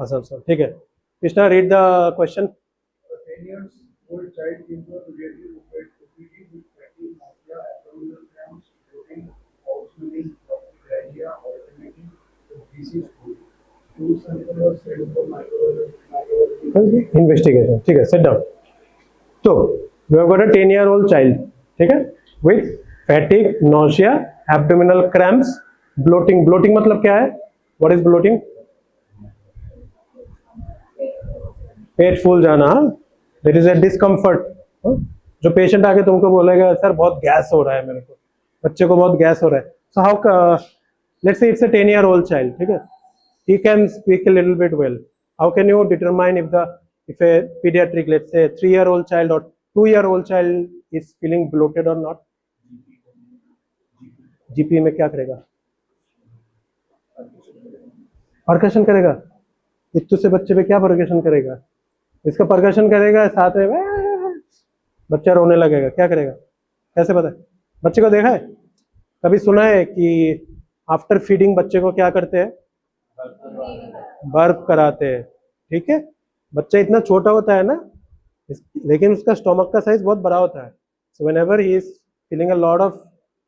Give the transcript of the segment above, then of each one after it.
awesome sir, ठीक है Krishna read the question. 10 years old child came to a pediatric OPD with fatty nausea, abdominal cramps, bloating, outlining, diarrhea, alternating with disease food. Two sample was sent for microbiology Investigation, ठीक है, sit down. So we have got a 10-year-old child, ठीक है, with fatigue, nausea, abdominal cramps, bloating. Bloating मतलब क्या है? What is bloating? पेट फूल जाना. There is a discomfort. जो पेशेंट आके तुमको बोलेगा सर बहुत गैस हो रहा है, मेरे को बच्चे को बहुत गैस हो रहा है. So how let's say it's a 10-year-old child, ठीक है, he can speak a little bit well. How can you determine if a pediatric, let's say 3-year-old child or 2-year-old child is feeling bloated or not? GP में क्या करेगा? Percussion करेगा. इत्तू से बच्चे पे क्या परकशन करेगा? इसका परकशन करेगा, साथ में बच्चा रोने लगेगा. क्या करेगा? कैसे पता है? बच्चे को देखा है? कभी सुना है कि आफ्टर फीडिंग बच्चे को क्या करते हैं? बर्प कराते हैं. ठीक है, बच्चा इतना छोटा होता है ना, लेकिन उसका स्टोमक का साइज बहुत बड़ा होता है. So whenever he is feeling a lot of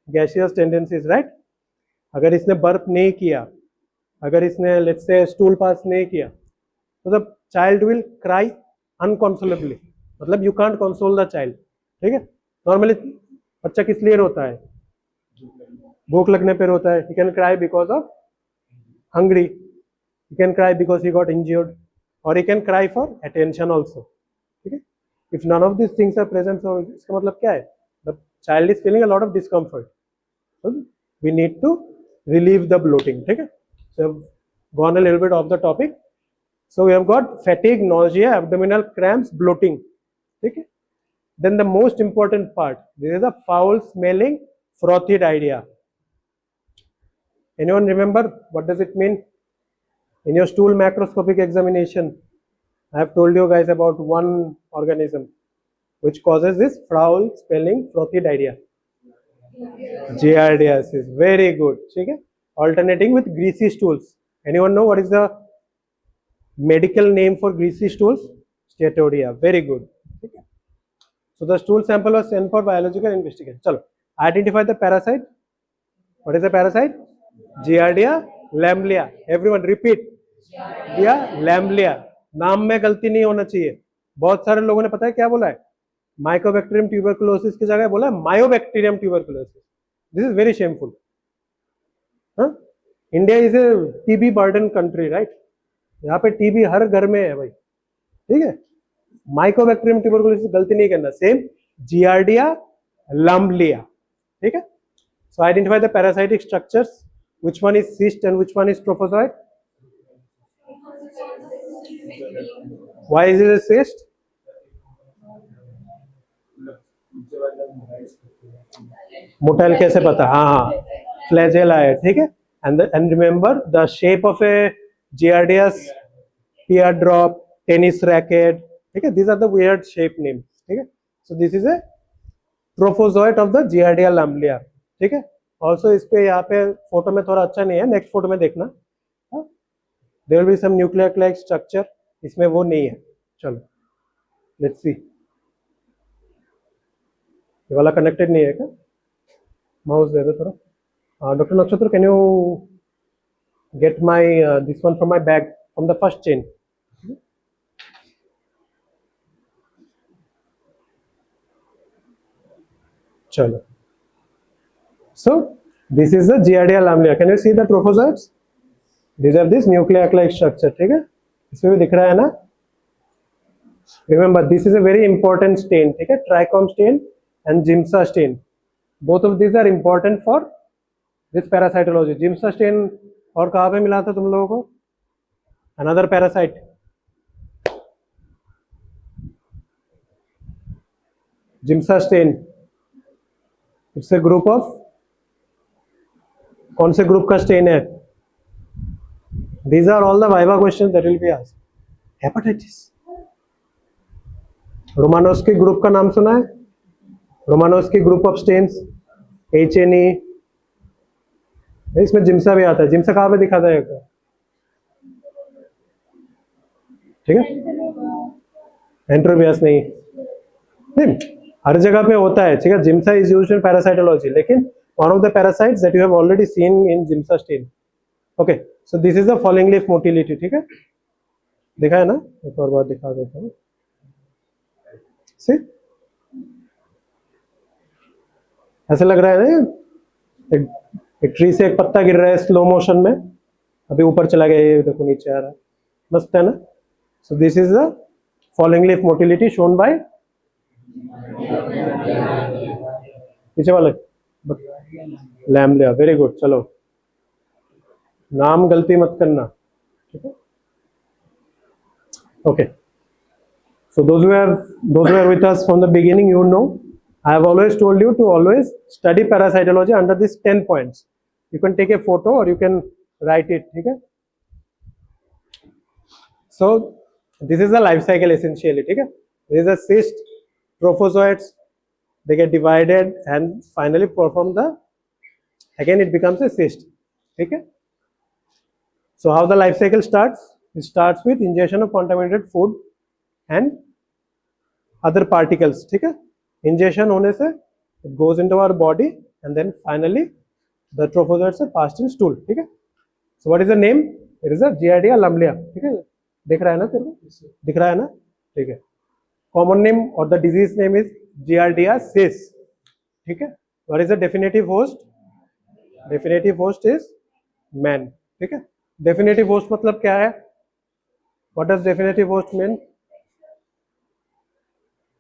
gaseous tendencies, right, अगर इसने बर्प नहीं किया, अगर इसने लेट्स से स्टूल पास नहीं किया, तो द चाइल्ड विल क्राई अनकंसोलेबली. मतलब you can't console the child. ठीक है, नॉर्मली बच्चा किस लिए रोता है? भूख लगने पर रोता है. He can cry because of hungry, he can cry because he got injured, or he can cry for attention also. ठीक है, if none of these things are present, so इसका मतलब क्या है? The child is feeling a lot of discomfort, so we need to relieve the bloating. ठीक है, so I've gone a little bit off the topic. So we have got fatigue, nausea, abdominal cramps, bloating. ठीक है, then the most important part, this is a foul smelling frothy diarrhea. Anyone remember what does it mean? In your stool macroscopic examination, I have told you guys about one organism which causes this foul smelling frothy diarrhea. Giardiasis. Very good. Okay? Alternating with greasy stools. Anyone know what is the medical name for greasy stools? Steatodia. Very good. Okay? So the stool sample was sent for biological investigation. Chalo. Identify the parasite. What is the parasite? Giardia lamblia. Everyone repeat. या लैम्बलिया. नाम में गलती नहीं होना चाहिए. बहुत सारे लोगों ने पता है क्या बोला है? माइकोबैक्टीरियम ट्यूबरकुलोसिस की जगह बोला है Mycobacterium tuberculosis. This is very shameful. India is a TB burden country, right. यहाँ पे टीबी हर घर में है भाई. ठीक है, माइकोबैक्टीरियम ट्यूबरकुलोसिस गलती नहीं करना. Same giardia lamblia. ठीक है, so identify the parasitic structures. Which one is cyst and which one is trophozoite? Why is it a cyst? Motile कैसे पता? हाँ, फ्लैजेला है. ठीक है, and remember the shape of a giardia's teardrop, tennis racket. ठीक है, these are the weird shape names. ठीक है, so this is a trophozoite of the giardia lamblia. ठीक है, also इस पे यहाँ पे फोटो में थोड़ा अच्छा नहीं है, नेक्स्ट फोटो में देखना. there will be some nuclear like structure. इसमें वो नहीं है. चलो लेट्स सी. ये वाला कनेक्टेड नहीं है क्या? माउस दे दो थोड़ा. डॉक्टर नक्षत्र, can you get my this one from my bag from the first chain. चलो, so this is the giardia lamblia. Can you see the trophozoites? These are this nuclear like structure. ठीक है, इसमें भी दिख रहा है ना. Remember, this is a very important stain. ठीक है, trichome stain and Giemsa stain. Both of these are important for this parasitology. Giemsa stain और कहाँ पे मिला था तुम लोगों को? Another parasite. Giemsa stain. It's a group of, कौन से ग्रुप का स्टेन है? These are all the viva questions that will be asked. Hepatitis. Romanowsky group का नाम सुना है? Romanowsky group of stains, HNE. इसमें जिम्सा भी आता है. जिम्सा कहाँ पे दिखाता है? ठीक है, एंट्रोबियस नहीं, हर जगह पे होता है, ठीक है। Giemsa is used in parasitology, लेकिन one of the parasites that you have already seen in Giemsa stain. Okay, so this is the falling leaf motility, ठीक है, दिखा है ना, एक और बार दिखा देता हूँ। ऐसा लग रहा है ना, एक ट्री से एक पत्ता गिर रहा है स्लो मोशन में, अभी ऊपर चला गया, ये देखो नीचे आ रहा है, मस्त है ना। सो this is the falling leaf motility shown by, पीछे वाला लैम्ब्लिया, वेरी गुड। चलो, नाम गलती मत करना, ठीक है। Okay, so those who are with us from the beginning, you know, I have always told you to always study parasitology under these 10 points. You can take a photo or you can write it, ठीक है। So this is the life cycle essentially, ठीक है। This is a cyst, trophozoites, they get divided and finally perform the, again it becomes a cyst, ठीक है। So how the life cycle starts? It starts with ingestion of contaminated food and other particles, ठीक है। ingestion होने से it goes into our body and then finally the trophozoites are passed in stool, ठीक है। so what is the name? It is a Giardia lamblia, ठीक है, दिख रहा है ना तेरे को, दिख रहा है ना, ठीक है। common name or the disease name is Giardia cis, ठीक है। what is the definitive host? definitive host is man, ठीक है। definitive host मतलब क्या है? what does definitive host mean?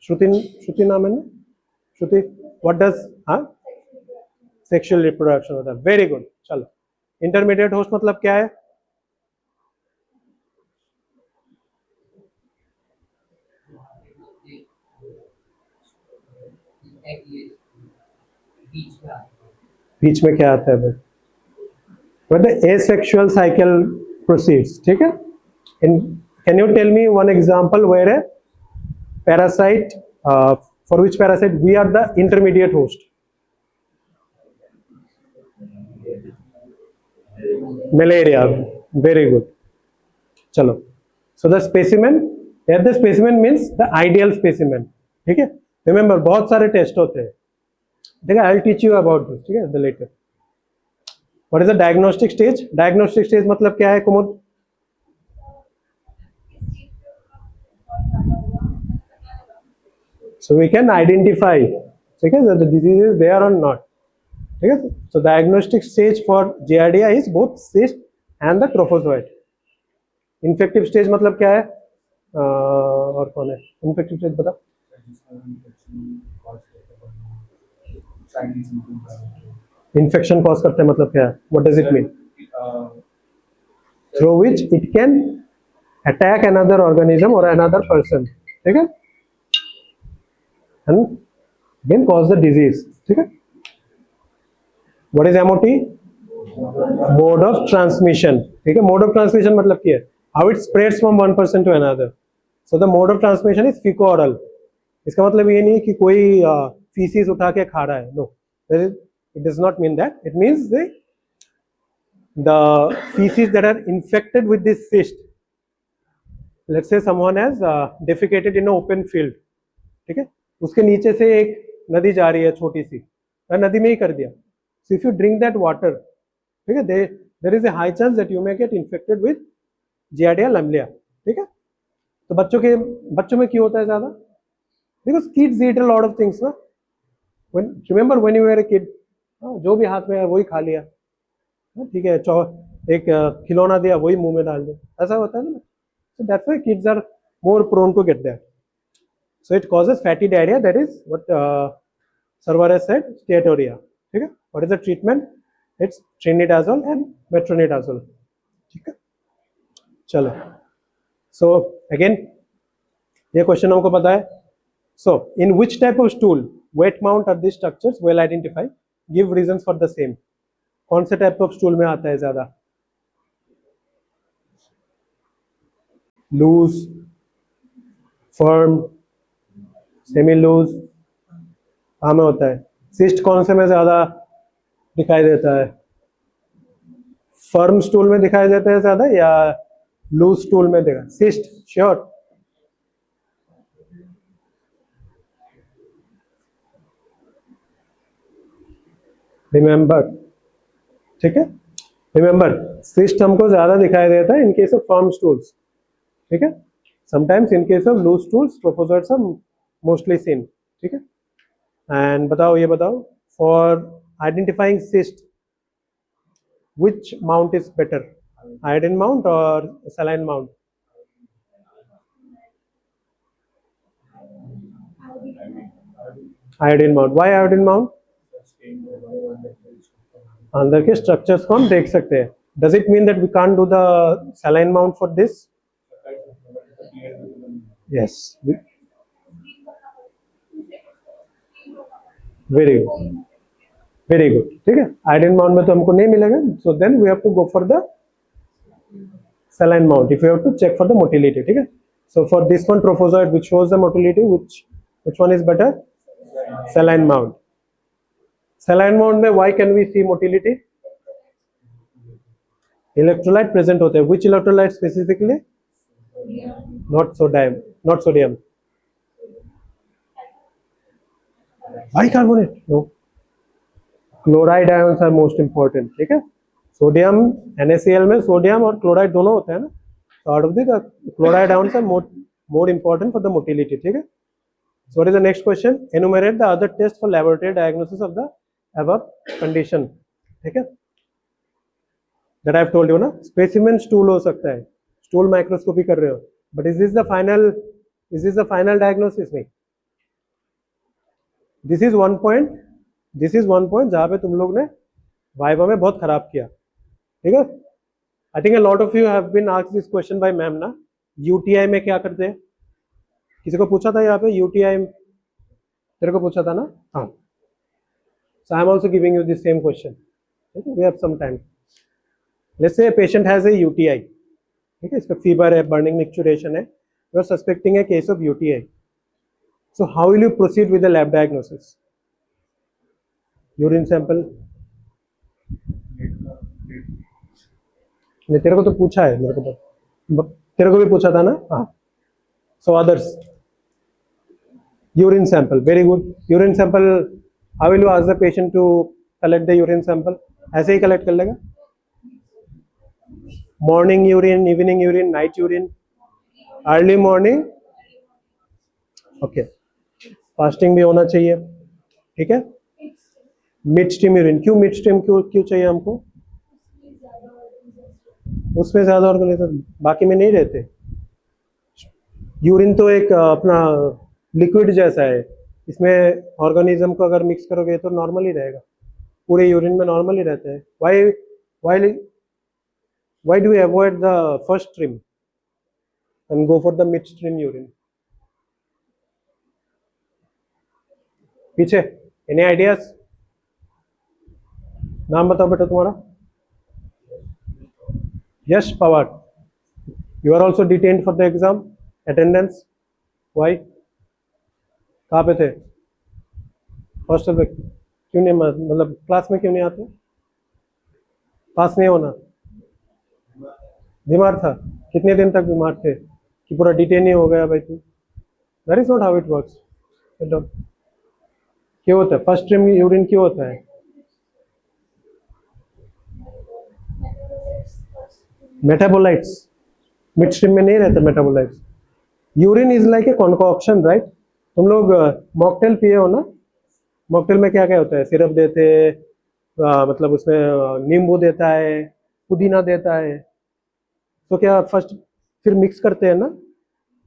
श्रुति नाम है ना, श्रुति, व्हाट डज, हाँ, सेक्सुअल रिप्रोडक्शन होता है, वेरी गुड। चलो, इंटरमीडिएट होस्ट मतलब क्या है? बीच में क्या आता है भाई? But the asexual cycle proceeds, ठीक है। Can you tell me one example where a parasite, for which parasite we are the intermediate host? Malaria, very good. चलो, so the specimen, here the specimen means the ideal specimen, ठीक है। Remember, बहुत सारे test होते हैं, ठीक है। I'll teach you about this, ठीक है, the later. What is the diagnostic stage? Diagnostic stage मतलब क्या है कुमुद? So we can identify, ठीक है, that the disease is there or not, ठीक है। So diagnostic stage for Giardia is both cyst and the trophozoite. Infective stage मतलब क्या है? और कौन है infective stage बता? Infection cause करते हैं मतलब क्या है? What does it mean? Through which it can attack another organism or another person, ठीक है, and again cause the disease, ठीक है। What is MOT? Mode of transmission, ठीक है। Mode of transmission मतलब क्या है? How it spreads from one person to another. So the mode of transmission is fecal-oral. इसका मतलब ये नहीं कि कोई feces उठा के खा रहा है, no, it does not mean that. It means the feces that are infected with this cyst. Let's say someone has defecated in an open field, ठीक है, उसके नीचे से एक नदी जा रही है छोटी सी, नदी में ही कर दिया। So if you drink that water, ठीक है, there is a high chance that you may get infected with Giardia lamblia, ठीक है। तो बच्चों में क्यों होता है ज्यादा? Because kids eat a lot of things, ना। Remember when you were a kid, जो भी हाथ में है वही खा लिया, ठीक है, एक खिलौना दिया वही मुंह में डाल दिया, ऐसा होता है ना। So that's why kids are more prone to get that. So it causes fatty diarrhea, that is what Sarwar has said, steatorrhea, ठीक है। What is the treatment? It's trinidazole and metronidazole, ठीक है। चलो, so again ये question हमको पता है। So in which type of stool, wet mount are these structures well identified? Give reasons for the same. कौन से टाइप ऑफ स्टूल में आता है ज्यादा? लूज, फर्म, सेमी लूज, कहाँ में होता है? सिस्ट कौन से में ज्यादा दिखाई देता है? फर्म स्टूल में दिखाई देता है ज्यादा या लूज स्टूल में देगा, सिस्ट, श्योर। रिमेंबर, ठीक है, रिमेंबर सिस्ट हमको ज्यादा दिखाई देता है in case of firm stools, ठीक है। Sometimes in case of loose stools trophozoites are mostly seen, ठीक है। एंड बताओ, ये बताओ, for identifying cyst which mount is better, iodine mount or saline mount? Iodine mount. Why iodine mount? अंदर के structures को हम देख सकते हैं. Does it mean that we can't do the saline mount for this? Yes. Very good. Very good. ठीक है. Iodine mount में तो हमको नहीं मिलेगा. So then we have to go for the saline mount. If you have to check for the motility, ठीक है. So for this one trophozoite which shows the motility, which one is better? Saline mount. Saline mount में why can we see motility? Electrolyte present होते हैं. Which electrolyte specifically? Not sodium. Not sodium. Bicarbonate. No. Chloride ions are most important. ठीक है. Sodium NaCl में sodium और chloride दोनों होते हैं ना. So out of the chloride ions are more important for the motility. ठीक है. So what is the next question? Enumerate the other tests for laboratory diagnosis of the above condition. ठीक है. That I have told you ना. Specimen stool हो सकता है. Stool microscopy कर रहे हो. But is this the final diagnosis? नहीं. This is one point. This is one point जहाँ पे तुम लोग ने वाइवा में बहुत खराब किया. ठीक है. I think a lot of you have been asked this question by ma'am ना. UTI में क्या करते हैं? किसी को पूछा था यहाँ पे UTI? तेरे को पूछा था ना? हाँ. So I am also giving you the same question. Okay? We have some time. Let's say a patient has a UTI. ठीक है. इसका फीवर है, burning micturition है. You are suspecting a case of UTI. So how will you proceed with the lab diagnosis? Urine sample. नहीं, तेरे को तो पूछा है, मेरे को तेरे को भी पूछा था ना. हाँ. So others. Urine sample. Very good. Urine sample. How will you ask the patient to collect the urine sample? ऐसे ही collect कर लेगा. Morning urine, evening urine, night urine, early morning. Okay. Fasting भी होना चाहिए. ठीक है. Mid stream urine. क्यों mid stream क्यों चाहिए हमको? उसमें ज्यादा ऑर्गेनिज्म, बाकी में नहीं रहते. यूरिन तो एक अपना लिक्विड जैसा है. इसमें ऑर्गेनिज्म को अगर मिक्स करोगे तो नॉर्मल ही रहेगा. पूरे यूरिन में नॉर्मल ही रहता है. Why do we avoid the first stream and go for the midstream urine? पीछे any ideas? नाम बताओ बेटा तुम्हारा. यश Pawar. You are also detained for the exam. Attendance. Why? कहाँ पे थे? हॉस्टल पे. क्यों नहीं, मतलब क्लास में क्यों नहीं आते? पास नहीं होना. बीमार था. कितने दिन तक बीमार थे कि पूरा डिटेन ही हो गया भाई तू? That is not how it works. क्यों होता है फर्स्ट स्ट्रीम यूरिन? क्यों होता है? मेटाबोलाइट्स. मिड स्ट्रीम में नहीं रहते metabolites. Urine is like A concoction, right? तुम लोग मॉकटेल पिए हो ना? मॉकटेल में क्या क्या होता है? सिरप देते, मतलब उसमें नींबू देता है, पुदीना देता है. तो क्या फर्स्ट फिर मिक्स करते हैं ना?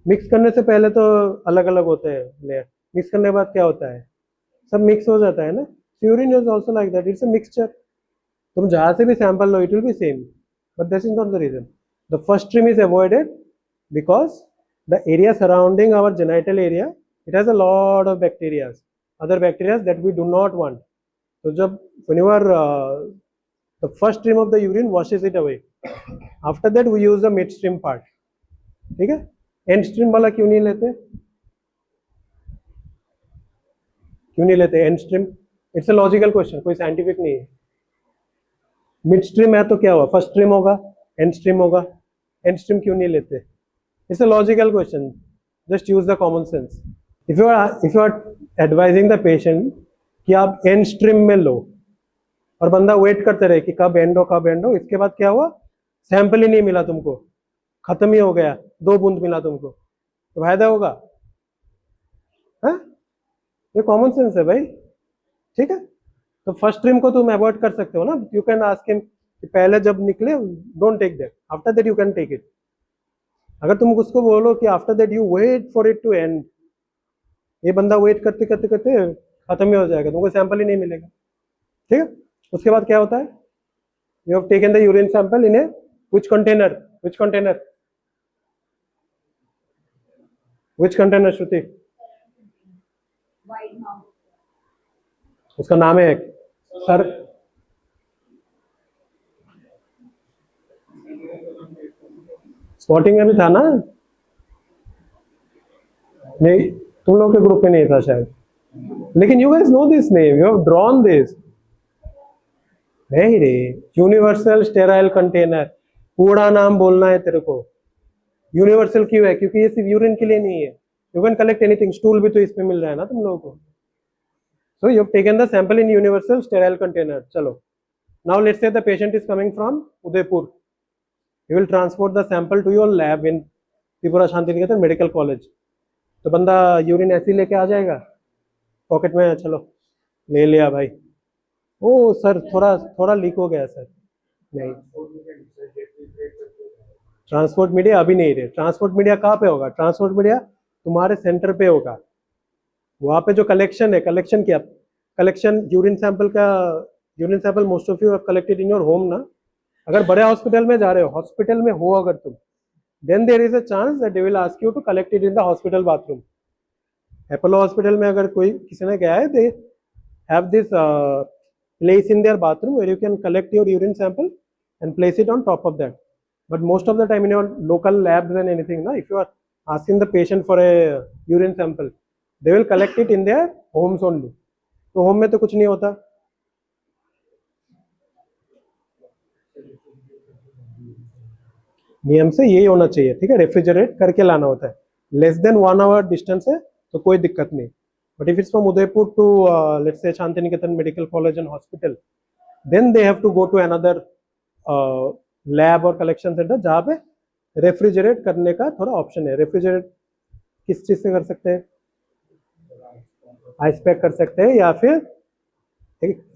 मिक्स करने से पहले तो अलग अलग होते हैं लेयर. मिक्स करने के बाद क्या होता है? सब मिक्स हो जाता है ना. Urine is also like that. It's a mixture. तुम जहाँ से भी सैंपल लो, it will be same. But this is not the reason. The first stream is avoided because the area surrounding our genital area, it has a lot of bacterias, other bacteria that we do not want. So जब whenever the first stream of the urine washes it away, after that we use the midstream part. ठीक है. end stream वाला क्यों नहीं लेते? क्यों नहीं लेते end stream? It's a logical question, कोई scientific नहीं है. mid stream है तो क्या हुआ? first stream होगा, end stream होगा. एंड स्ट्रीम क्यों नहीं लेते? It's a logical question, just use the common sense. If you are advising the patient कि आप एंड स्ट्रीम में लो और बंदा वेट करते रहे कि कब एंड हो कब एंड हो, इसके बाद क्या हुआ, सैंपल ही नहीं मिला तुमको, खत्म ही हो गया, 2 बूंद मिला तुमको, तो फायदा होगा? हाँ, ये कॉमन सेंस है भाई. ठीक है, तो फर्स्ट स्ट्रीम को तुम अवॉइड कर सकते हो ना. यू कैन आस्क हिम कि पहले जब निकले don't take that, after that you can take it. अगर तुम उसको बोलो कि after that you wait for it to end, ये बंदा वेट करते करते करते खत्म ही हो जाएगा, तुमको सैंपल ही नहीं मिलेगा. ठीक है, उसके बाद क्या होता है, you have taken the urine sample in A which container, which container, which container श्रुति? उसका नाम है सर, स्पॉटिंग में भी था ना? नहीं, तुम लोग के ग्रुप में नहीं था शायद, लेकिन you guys know this name, you have drawn this. नहीं रे, यूनिवर्सल स्टेराइल कंटेनर, पूरा नाम बोलना है तेरे को. यूनिवर्सल क्यों है? क्योंकि ये सिर्फ यूरिन के लिए नहीं है, you can collect anything. Stool भी तो इसमें मिल रहा है ना तुम लोगों को. So you have taken the sample in universal sterile container. चलो, now let's say the patient is coming from Udaipur. You will transport the sample to your lab in Tripura Shantiniketan medical college. तो बंदा यूरिन ऐसे ही लेके आ जाएगा pocket में, चलो ले लिया भाई. ओ सर, थोड़ा लीक हो गया सर. नहीं, ट्रांसपोर्ट मीडिया अभी नहीं रहे. ट्रांसपोर्ट मीडिया कहाँ पे होगा? ट्रांसपोर्ट मीडिया तुम्हारे सेंटर पे होगा. वहाँ पे जो कलेक्शन है, कलेक्शन क्या, कलेक्शन यूरिन सैंपल का, urine sample most of you have collected in your home ना. अगर बड़े हॉस्पिटल में जा रहे हो, हॉस्पिटल में हो अगर तुम, then there is a chance that they will ask you to collect it in the hospital bathroom. Apollo hospital में अगर कोई किसी ने गया है, they have this place in their bathroom where you can collect your urine sample and place it on top of that. But most of the time in your local labs and anything, na, if you are asking the patient for a urine sample, they will collect it in their homes only. तो home में तो कुछ नहीं होता. नियम से यही होना चाहिए. ठीक है, रेफ्रिजरेट करके लाना होता है. लेस देन 1 hour डिस्टेंस है तो कोई दिक्कत नहीं. But if it's from Udaipur to let's say Shantiniketan Medical College and Hospital, then they have to go to another lab or collection center जहाँ पे रेफ्रिजरेट करने का थोड़ा ऑप्शन है. रेफ्रिजरेट किस चीज से कर सकते हैं? आइस पैक कर सकते हैं, या फिर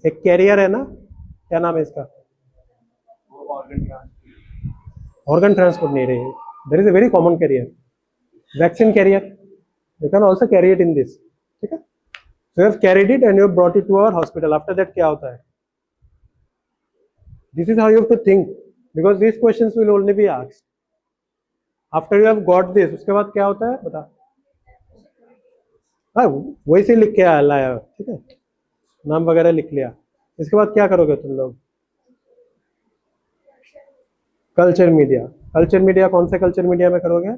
एक कैरियर है ना, क्या नाम है इसका? ऑर्गन ट्रांसपोर्ट नहीं रही. There is a very common carrier, vaccine carrier. You can also carry it in this. ठीक है, so you have carried it and you have brought it to our hospital. After that क्या होता है? This is how you have to think, because these questions will only be asked after you have got this. उसके बाद क्या होता है बता? हाँ, वैसे लिख के लाया. ठीक है, नाम वगैरह लिख लिया. इसके बाद क्या करोगे तुम लोग? Culture media. कल्चर मीडिया कौन से कल्चर मीडिया में करोगे?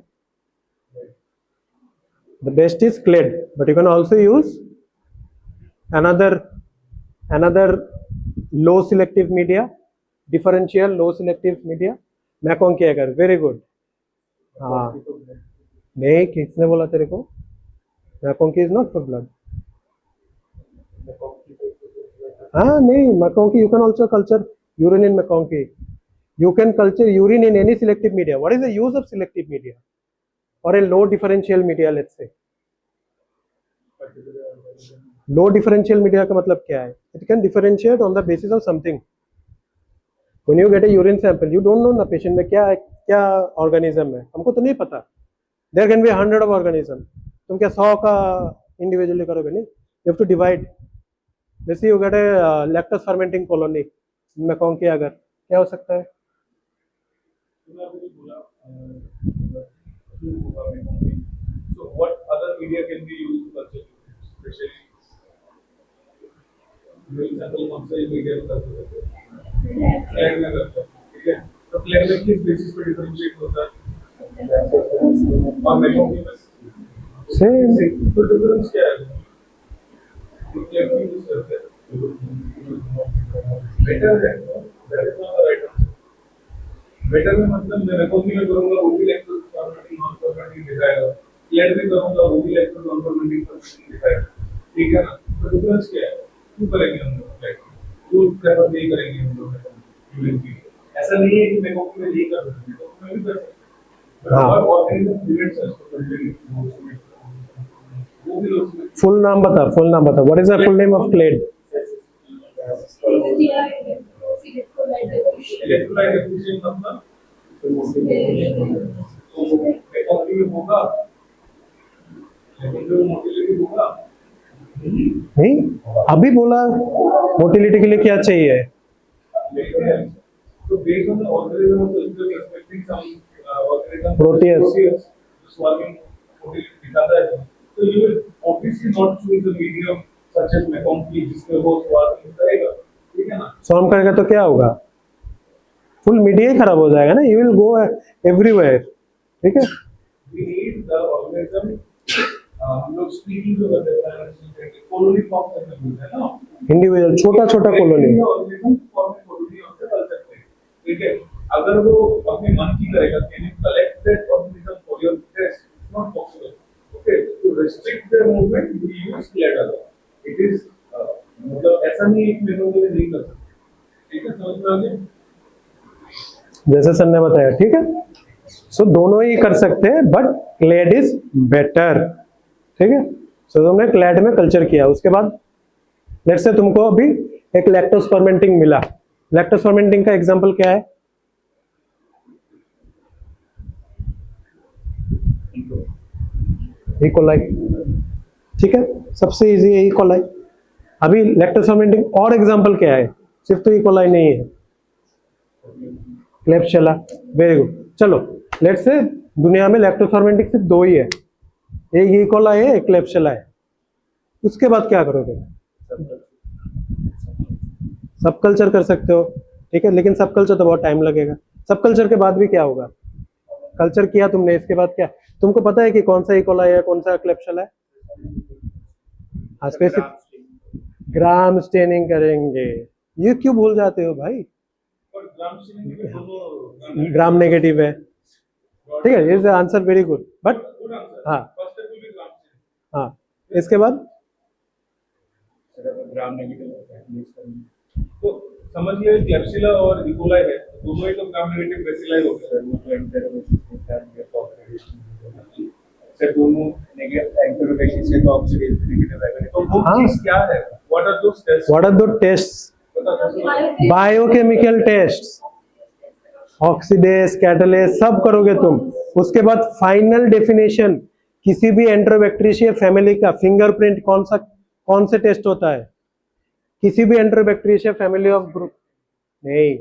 The best is clade, but you can also use another low selective media, differential low selective media. मैकोंकी अगर, वेरी गुड. हाँ, नहीं, किसने बोला तेरे को? मैकोंकी इज नॉट फॉर ब्लड. हाँ नहीं, मैकोंकी you can also culture urine in मैकोंकी. You can culture urine in any selective media. What is the use of selective media or a low differential media? Let's say low differential media का मतलब क्या है? It can differentiate on the basis of something. When you get a urine sample, you don't know ना patient में क्या organism है, हमको तो नहीं पता. There can be 100 of organism. तुम क्या 100 का individually करोगे? नहीं, you have to divide. Let's say you get a lactose fermenting colony में कौन किया, अगर क्या हो सकता है? So what other media can be used to culture, especially example कौन सा media होता है? Clade में करते हैं. ठीक है, तो clade में किस basis पे differentiate होता है? और मैकोंकी में Same. तो difference क्या है? Clade में use करते हैं. Better है, that is not the right answer. Better में मतलब मैं रिकॉर्डिंग में करूंगा वो भी लेक्चर फॉर्मेटिंग नॉन फॉर्मेटिंग दिखाएगा, क्लियर में करूंगा वो भी लेक्चर नॉन फॉर्मेटिंग दिखाएगा, ठीक है ना। तो डिफरेंस क्या है, क्यों करेंगे हम लोग लाइक क्यों प्रेफर नहीं करेंगे हम लोग। ऐसा नहीं है कि मैं को में नहीं कर सकते, तो मैं भी कर सकता हूं। हाँ। और organism prevents us to continue वो भी उसमें फुल नाम बता, फुल नाम बता, what is the full name of clade? Electrolyte deficiency मतलब रिकवरी होगा, लेकिन जो मोटिलिटी होगा नहीं, अभी बोला मोटिलिटी के लिए क्या चाहिए? तो based on the organism of the expecting some organism Proteus. Swarming motility दिखाता है, तो you will obviously not choose the medium such as MacConkey जिसमें वो स्वार्मिंग करेगा, ठीक है ना। स्वार्म करेगा तो क्या होगा? फुल मीडिया ही खराब हो जाएगा ना, यू विल गो एवरीवेयर, ठीक है। We need the organism, हम लोग स्पीशीज जो करते हैं कॉलोनी फॉर्म करने बोलते हैं ना, इंडिविजुअल छोटा छोटा कॉलोनी। ऑर्गेनिज्म फॉर्म कॉलोनी उससे कर सकते हैं, ठीक है। अगर वो अपने मन की करेगा can you collect that organism for your test, it's not possible, okay. To restrict their movement we use CLED, it is मतलब ऐसा नहीं है कि मेरे को नहीं कर सकते, ठीक है, समझ में आ गया जैसे सर ने बताया, ठीक है। सो दोनों ही कर सकते हैं, बट क्लेड इज बेटर, ठीक है। सो तुमने क्लेड में कल्चर किया, उसके बाद लेट्स से तुमको अभी एक लैक्टोस फर्मेंटिंग मिला। लैक्टोस फर्मेंटिंग का एग्जांपल क्या है? ई कोलाई, ठीक है, सबसे इजी है ई कोलाई। अभी लैक्टोस फर्मेंटिंग और एग्जांपल क्या है? सिर्फ तो ई कोलाई नहीं है, क्लेब्सियला, वेरी गुड। चलो लेट्स से दुनिया में लैक्टोस फर्मेंटिंग सिर्फ दो ही है, एक ई कोलाई है, एक क्लेब्सियला है। उसके बाद क्या करोगे? सब कल्चर कर सकते हो, ठीक है, लेकिन सब कल्चर तो बहुत टाइम लगेगा। सब कल्चर के बाद भी क्या होगा? कल्चर किया तुमने, इसके बाद क्या? तुमको पता है कि कौन सा ई कोलाई है, कौन सा क्लेब्सियला है? स्पेसिफिक ग्राम स्टेनिंग करेंगे। ये क्यों भूल जाते हो भाई? और ग्राम स्टेनिंग में दोनों ग्राम नेगेटिव है, ठीक है, is answer very good, but good answer. हाँ first step will be gram staining, हाँ, इसके बाद ग्राम नेगेटिव तो समझिए क्लेब्सियला और ई कोलाई है, दोनों ही तो ग्राम नेगेटिव बेसिलाई हो गए सर, दोनों नेगेटिव एंटरोबैक्टीरिया से तो ऑक्सीडेशन नेगेटिव है, तो वो हाँ। चीज क्या है, what are those test, what are the tests? Biochemical test, oxidase, catalase सब करोगे तुम। उसके बाद फाइनल डेफिनेशन किसी भी एंटरोबैक्टीरिया फैमिली का फिंगरप्रिंट कौन से टेस्ट होता है? किसी भी एंटरोबैक्टीरिया फैमिली ऑफ ग्रुप नहीं,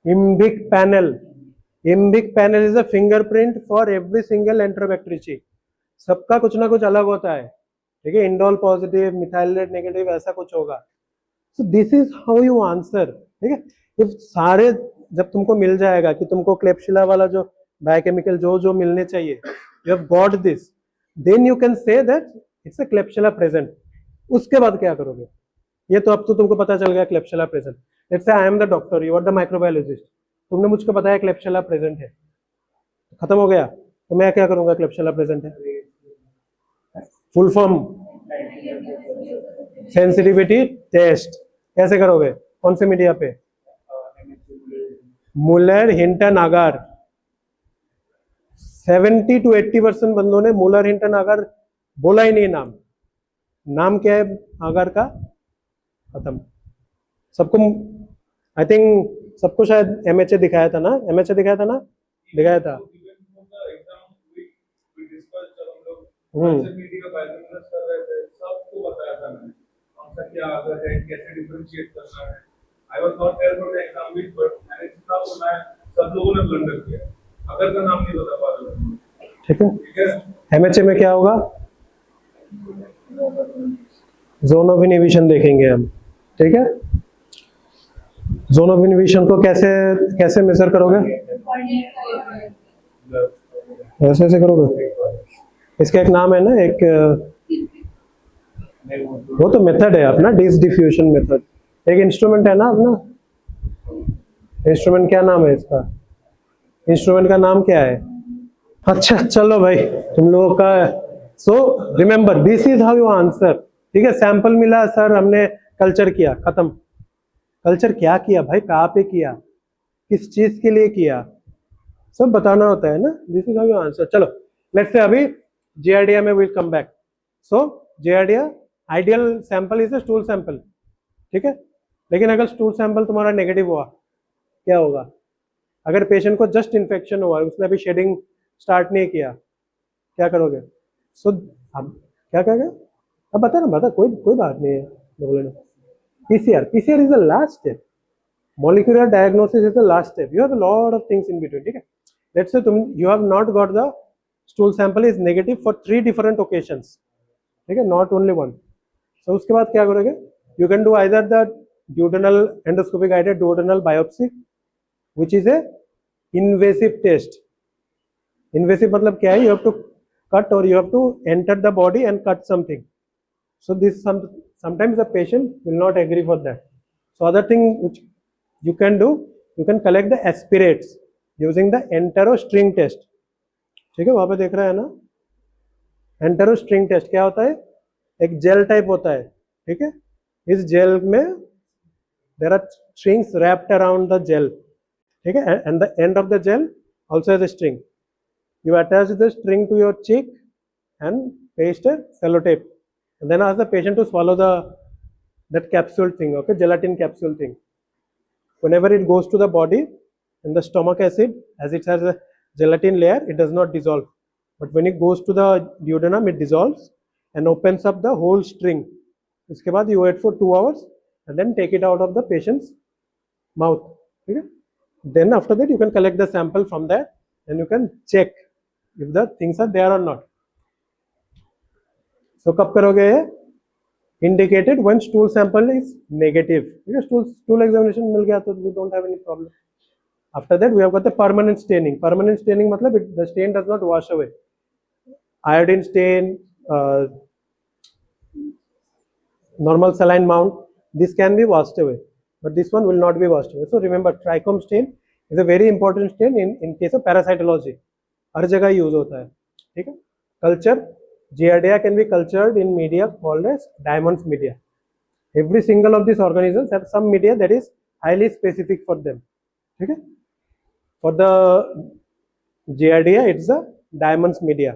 IMViC panel. IMViC panel is a fingerprint for every single enterobacteria. सबका कुछ ना कुछ अलग होता है, ठीक है, इंडोल पॉजिटिव, मिथाइलेट नेगेटिव, ऐसा कुछ होगा। सो this is how you answer, ठीक है। इफ सारे जब तुमको मिल जाएगा कि तुमको क्लेब्सियला वाला जो बायोकेमिकल जो मिलने चाहिए, you have got this, then you can say that it's a Klebsiella present. उसके बाद क्या करोगे? ये तो अब तो तुमको पता चल गया क्लेब्सियला present. Let's say I am the doctor, you are the microbiologist, तुमने मुझको बताया क्लेब्सियला प्रेजेंट है, खत्म हो गया। तो मैं क्या करूंगा? क्लेब्सियला प्रेजेंट है, फुल फॉर्म सेंसिटिविटी टेस्ट। कैसे करोगे? कौन से मीडिया पे? मुलर हिंटन अगार। 70 to 80% बंदों ने मुलर हिंटन अगार बोला ही नहीं। नाम क्या है अगार का? खत्म। सबको आई थिंक सबको शायद एमएचए दिखाया था ना? एमएचए दिखाया था ना? दिखाया था। सबको बताया था मैंने कौन सा क्या अगर है, कैसे डिफरेंशिएट करना है। I was not there for the exam which, but मैंने जितना सुना है सब लोगों ने ब्लंडर किया। अगर का नाम नहीं बता पा रहे, ठीक है। ठीक है। एमएचए में क्या होगा? जोन ऑफ इनहिबिशन देखेंगे हम, ठीक है। जोन ऑफ इनहिबिशन को कैसे मेजर करोगे? ऐसे ऐसे करोगे? इसका एक नाम है ना, एक वो तो मेथड है अपना, डिस डिफ्यूजन मेथड। एक इंस्ट्रूमेंट है ना अपना, इंस्ट्रूमेंट क्या नाम है इसका? इंस्ट्रूमेंट का नाम क्या है? अच्छा चलो भाई, तुम लोगों का। So remember this is how you answer. ठीक है, सैंपल मिला सर, हमने कल्चर किया, खत्म। कल्चर क्या किया भाई, कहाँ पे किया, किस चीज के लिए किया, सब बताना होता है ना। This is how you answer. चलो लेट्स से अभी जियार्डिया में will come back. So giardia ideal sample is a stool sample. ठीक है, लेकिन अगर स्टूल सैंपल तुम्हारा नेगेटिव हुआ क्या होगा? अगर पेशेंट को जस्ट इन्फेक्शन हुआ, उसने अभी शेडिंग स्टार्ट नहीं किया, क्या करोगे? सो अब क्या करेगा? अब बता ना, बता, कोई कोई बात नहीं है। बोले PCR is the last step. molecular diagnosis is the last step. You have a lot of things in between. ठीक है, let's say you have not got the stool sample is negative for 3 different occasions. ठीक है, not only one. So उसके बाद क्या करोगे? You can do either the duodenal endoscopy guided duodenal biopsy, which is a invasive test. Invasive मतलब क्या है? You have to cut or you have to enter the body and cut something. So this sometimes the patient will not agree for that. So other thing which you can do, you can collect the aspirates using the enterostring test. ठीक है, वहां पे देख रहा है ना, एंटेरोस्ट्रिंग test क्या होता है? एक जेल टाइप होता है। ठीक है, इस जेल में there are strings wrapped around the gel. ठीक है, and the end of the gel also has a string. You attach the string to your cheek and paste a sellotape and then ask the patient to swallow that capsule thing, okay, gelatin capsule thing. Whenever it goes to the body and the stomach acid, as it has a gelatin layer, it does not dissolve. But when it goes to the duodenum, it dissolves and opens up the whole string. इसके बाद you wait for 2 hours and then take it out of the patient's mouth. ठीक है? Then after that you can collect the sample from that and you can check if the things are there or not. So कब करोगे? Indicated when stool sample is negative. ठीक है, stool examination मिल गया तो we don't have any problem. After that we have got the permanent staining. Permanent staining मतलब the stain does not wash away. Iodine stain, normal saline mount, this can be washed away, but this one will not be washed away. So remember, trichome stain is a very important stain in case of parasitology. हर जगह use होता है. ठीक है, culture Giardia can be cultured in media called as Diamond's media. Every single of these organisms have some media that is highly specific for them. ठीक है, for the Giardia it's the Diamond's media.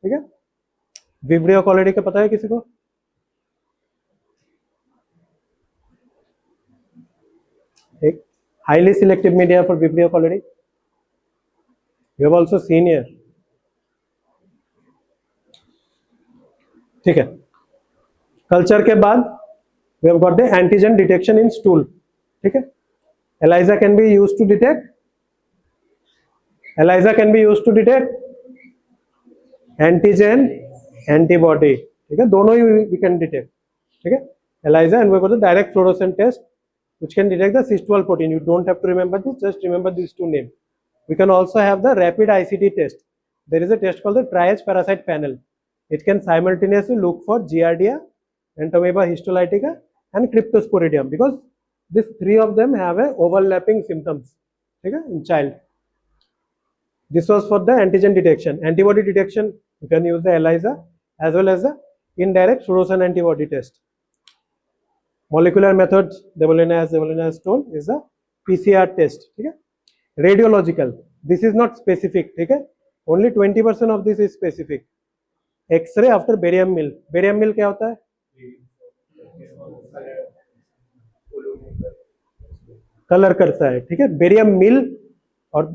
ठीक है, Vibrio cholerae का पता है किसी को? एक highly selective media for Vibrio cholerae. You have also seen here. ठीक है, कल्चर के बाद we have got the antigen detection in stool. ठीक है, ELISA can be used to detect. ELISA can be used to detect antigen, antibody. ठीक है, दोनों ही we can detect. ठीक है, ELISA and we have got the direct fluorescent test which can detect the cyst-wall protein. You don't have to remember this, just remember these two names. We can also have the rapid ICT test. There is a test called the triage parasite panel. It can simultaneously look for Giardia, Entomoeba histolytica and Cryptosporidium because these 3 of them have a overlapping symptoms. ठीक है, in child. This was for the antigen detection. Antibody detection, you can use the ELISA as well as the indirect fluorescent antibody test. Molecular method, Devolina has told, is the PCR test. ठीक है, radiological, this is not specific. ठीक है, only 20% of this is specific. X-ray after barium meal. Barium meal क्या होता है? Colour करता है. ठीक है, बेरियम मिल. और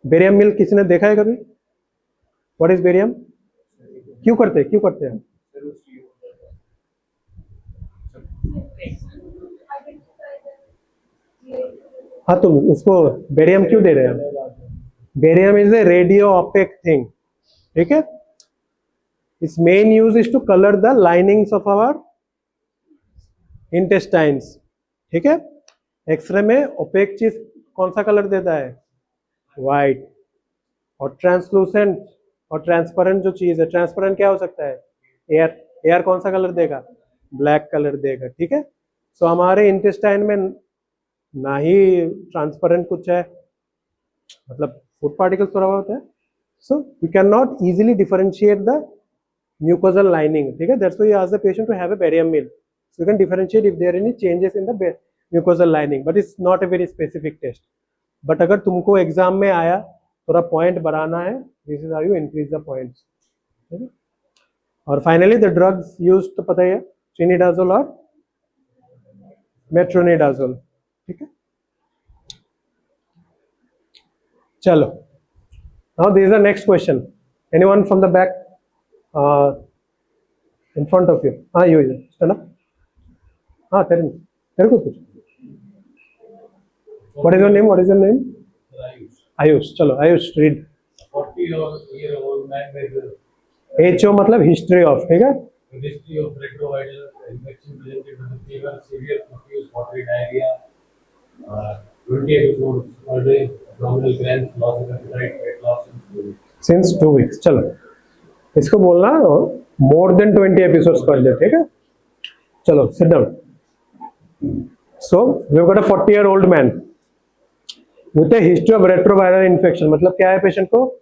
बेरियम मिल किसी ने देखा है कभी? What is barium? क्यों करते हैं? हाँ, तो उसको बेरियम क्यों दे रहे हैं? Barium is a radio opaque thing. ठीक है, its main use is to color the linings of our intestines. ठीक है, एक्सरे में ओपेक चीज कौन सा कलर देता है? व्हाइट. और ट्रांसलूसेंट और ट्रांसपेरेंट जो चीज है, ट्रांसपेरेंट क्या हो सकता है? एयर. एयर कौन सा कलर देगा? ब्लैक कलर देगा. ठीक है, सो हमारे इंटेस्टाइन में ना ही ट्रांसपेरेंट कुछ है मतलब फूड पार्टिकल्स थोड़ा बहुत है. So we cannot easily differentiate the mucosal lining. ठीक है, that's why you ask the patient to have a barium meal. So you can differentiate if there are any changes in the mucosal lining, but it's not a very specific test. But अगर तुमको exam में आया थोड़ा point बढ़ाना है, this is how you increase the points. ठीक है. और फाइनली द ड्रग्स यूज तो पता ही है, ट्रिनिडाजोल और मेट्रोनिडाजोल. ठीक है, चलो. Now this is the next question. Anyone from the back, in front of you? हाँ, you stand up. हाँ, तेरे को पूछ. What is your name? What is your name? Ayush. Ayush. चलो Ayush, read. 40-year-old man with HO मतलब history of, ठीक है? history of retroviral infection presented with fever, severe profuse watery diarrhea, 20 episodes per day, abdominal cramps, loss of appetite, weight loss, and fluid. Since 2 weeks. चलो, इसको बोलना more than 20 episodes per day. ठीक है? चलो, sit down. So we've got a 40-year-old man with a history of retroviral infection. मतलब क्या है patient को?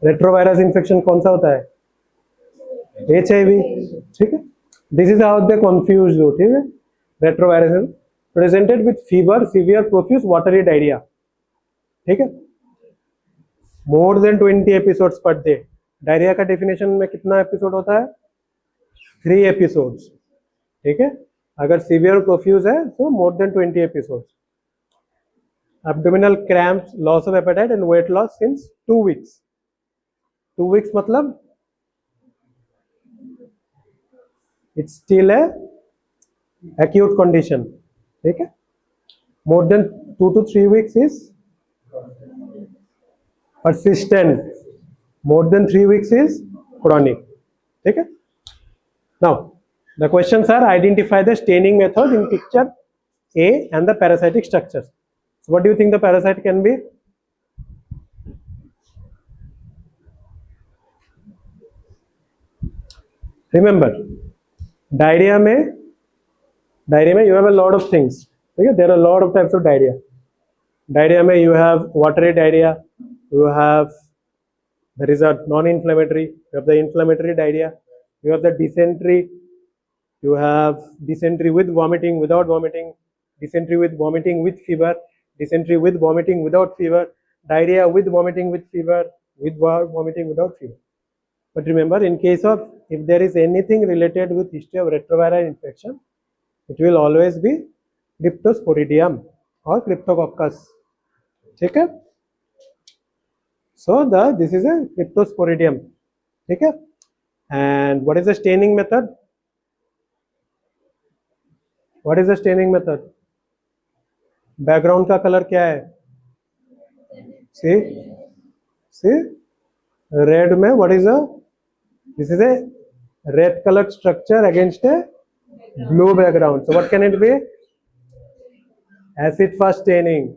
रेट्रोवायरस इन्फेक्शन कौन सा होता है? HIV. ठीक है, this is how they confuse हो. ठीक है, retrovirus presented with fever, severe profuse watery diarrhoea. ठीक है, more than 20 episodes per day. Diarrhoea का डेफिनेशन में कितना एपिसोड होता है? 3 एपिसोड्स. ठीक है, अगर सीवियर प्रोफ्यूज है तो more than 20 episodes. Abdominal cramps, loss of appetite and weight loss since 2 weeks. 2 weeks मतलब it's still a acute condition. ठीक है, more than 2 to 3 weeks is persistent, more than 3 weeks is chronic. ठीक है. Now the questions are: identify the staining method in picture A and the parasitic structures. So what do you think the parasite can be? Remember, diarrhea में you have a lot of things. ठीक है, there are a lot of types of diarrhea. Diarrhea में you have watery diarrhea, you have, there is a non-inflammatory, you have the inflammatory diarrhea, you have the dysentery, you have dysentery with vomiting, without vomiting, dysentery with vomiting with fever, dysentery with vomiting without fever, diarrhea with vomiting with fever, with vomiting without fever. But remember, in case of, if there is anything related with history of retroviral infection, it will always be Cryptosporidium or Cryptococcus. ठीक है, so this is a Cryptosporidium. ठीक है, and what is the staining method? What is the staining method? Background का colour क्या है? See, red में what is a, this is a red colored structure against a blue background. So what can it be? Acid fast staining.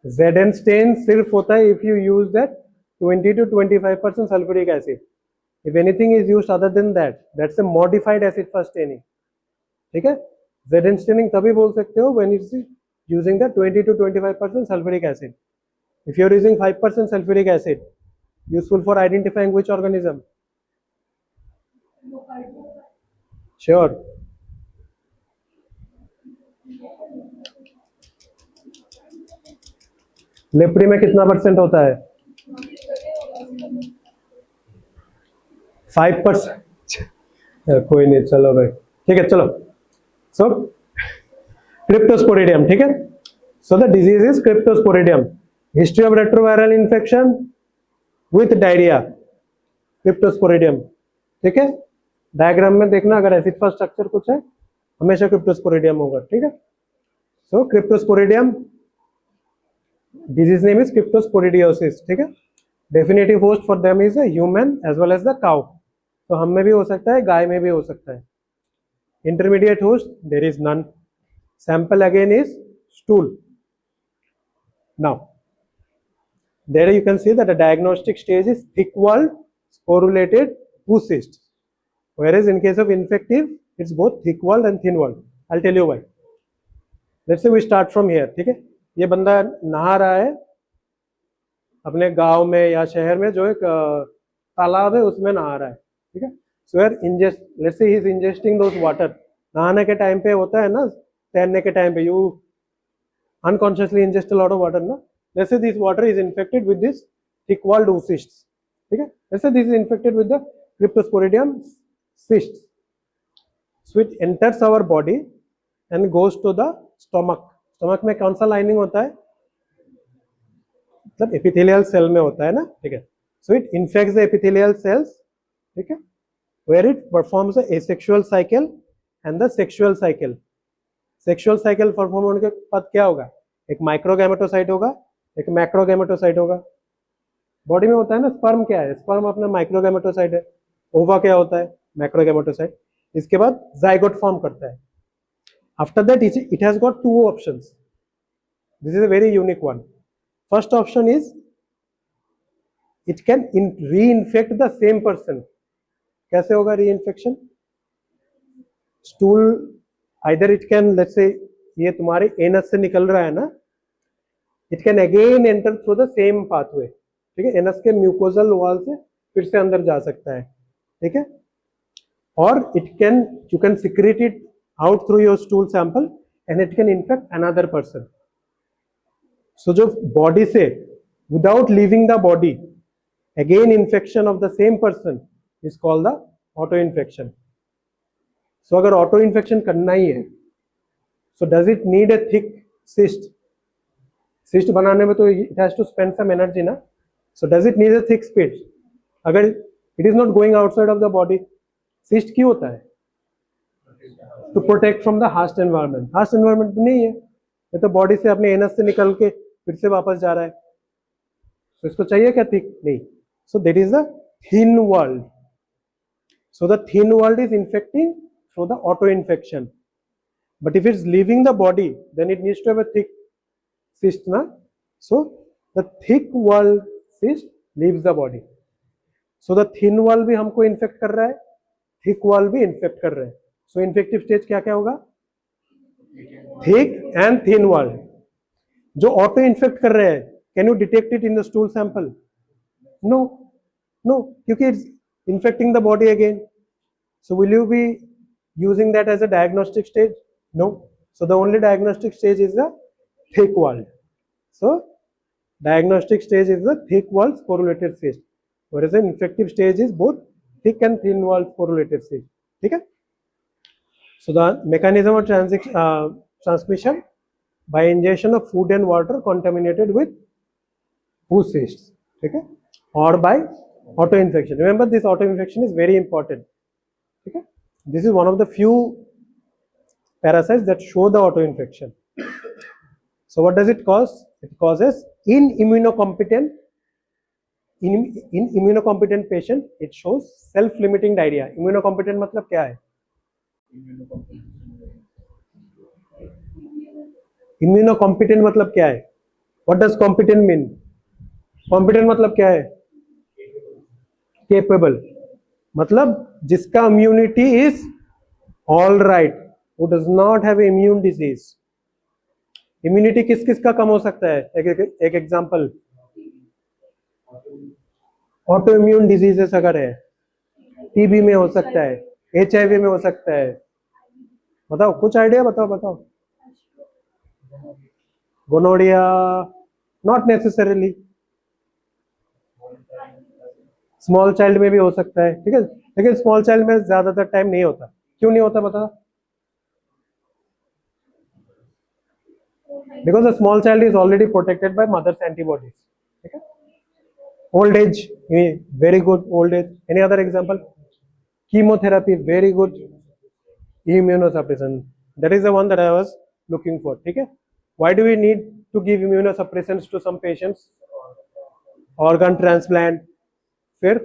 Zn stain सिर्फ होता है if you use that 20 to 25% sulfuric acid. If anything is used other than that, that's a modified acid fast staining. ठीक है, Zn staining तभी बोल सकते हो when it's using the 20 to 25% sulfuric acid. If you are using 5% sulfuric acid, useful for identifying which organism? Sure. Leprae में कितना percent होता है? 5%. कोई नहीं, चलो भाई, ठीक है, चलो. सो क्रिप्टोस्पोरिडियम. ठीक है, so the disease is Cryptosporidium. History of retroviral infection with diarrhoea, Cryptosporidium. ठीक है, डायग्राम में देखना, अगर एसिड फास्ट स्ट्रक्चर कुछ है हमेशा क्रिप्टोस्पोरिडियम होगा. ठीक है, so cryptosporidium, disease name is cryptosporidiosis. ठीक है, definitive host for them is human as well as the cow. तो हम में भी हो सकता है, गाय में भी हो सकता है. Intermediate host there is none. Sample again is stool. Now there you can see that the diagnostic stage is thick walled sporulated pus cyst, whereas in case of infective it's both thick walled and thin walled. I'll tell you why. Let's say we start from here. ठीक है, ये बंदा नहा रहा है अपने गांव में या शहर में, जो एक तालाब है उसमें नहा रहा है, ठीक है. सो यार ingest, let's say he is ingesting those water. नहाने के टाइम पे होता है ना, तैरने के टाइम पे you unconsciously ingest a lot of water, na. Let's say this water is infected with this thick walled oocysts, ठीक है. Let's say this is infected with the Cryptosporidium cysts. So it enters our body and goes to the stomach. Stomach में कौन सा lining होता है, मतलब epithelial cell में होता है ना, ठीक है. So it infects the epithelial cells, ठीक है, where it performs the asexual cycle and the sexual cycle. Sexual cycle perform होने के बाद क्या होगा, एक माइक्रोगैमेटोसाइट होगा, एक मैक्रोगैमेटोसाइट होगा. बॉडी में होता है ना, स्पर्म क्या है, स्पर्म अपना माइक्रोगैमेटोसाइट है, ओवा क्या होता है, मैक्रोगैमेटोसाइट. इसके बाद जाइगोट फॉर्म करता है. After that it has got two options. This is a very unique one. First option is it can री इन्फेक्ट द सेम पर्सन. कैसे होगा री infection, stool either it can, let's say ये तुम्हारे anus से निकल रहा है ना, it can again enter through the same pathway, ठीक है. एनस के म्यूकोजल वॉल से फिर से अंदर जा सकता है, ठीक है. और it can, you can secrete it out through your stool sample and it can infect another person. So जो बॉडी से without leaving the body again infection of the same person is called the auto infection. So अगर auto infection करना ही है, so does it need a thick cyst? cyst बनाने में तो it has to spend some energy ना. So does it need a thick cyst? अगर it is not going outside of the body, cyst क्यों होता है, to protect from the harsh environment. harsh environment तो नहीं है, ये तो बॉडी से अपने एनस से निकल के फिर से वापस जा रहा है. तो इसको चाहिए क्या थिक, नहीं. So that is the thin walled. So the thin walled is infecting through the auto infection, but if it's leaving the body then it needs to have a thick cyst na. So the thick walled cyst leaves the body. So the thin wall भी हमको infect कर रहा है, thick wall भी infect कर रहा है. So infective stage क्या क्या होगा, thick and thin wall. जो auto infect कर रहे हैं, can you detect it in the stool sample? No, क्योंकि it's infecting the body again. So will you be using that as a diagnostic stage? No. So the only diagnostic stage is the thick walled. So diagnostic stage is the thick walled sporulated cyst, whereas the infective stage is both thick and thin walled sporulated cyst. ठीक है. So the mechanism of transmission by ingestion of food and water contaminated with oocysts, ठीक है, or by auto infection. Remember this auto infection is very important. ठीक है. This is one of the few parasites that show the auto infection. So what does it cause? It causes in immunocompetent patient it shows self-limiting diarrhea. Immunocompetent मतलब क्या है, immunocompetent मतलब क्या है, what does competent mean? competent मतलब क्या है, capable, मतलब जिसका immunity is all right, who does not have immune disease. Immunity किस किस का कम हो सकता है, एक एग्जांपल, ऑटो इम्यून डिजीजेस अगर है, टीबी में हो सकता है, एचआईवी में हो सकता है. बताओ कुछ आइडिया, बताओ. Gonorrhoea not necessarily, small child में भी हो सकता है, ठीक है, लेकिन स्मॉल चाइल्ड में ज्यादातर टाइम नहीं होता. क्यों नहीं होता बता, because the small child is already protected by mother's antibodies. ठीक है. Old age, very good. Old age. Any other example? Chemotherapy, very good. immunosuppressant, that is the one that I was looking for. ठीक है. Why do we need to give immunosuppressants to some patients? Organ transplant. फिर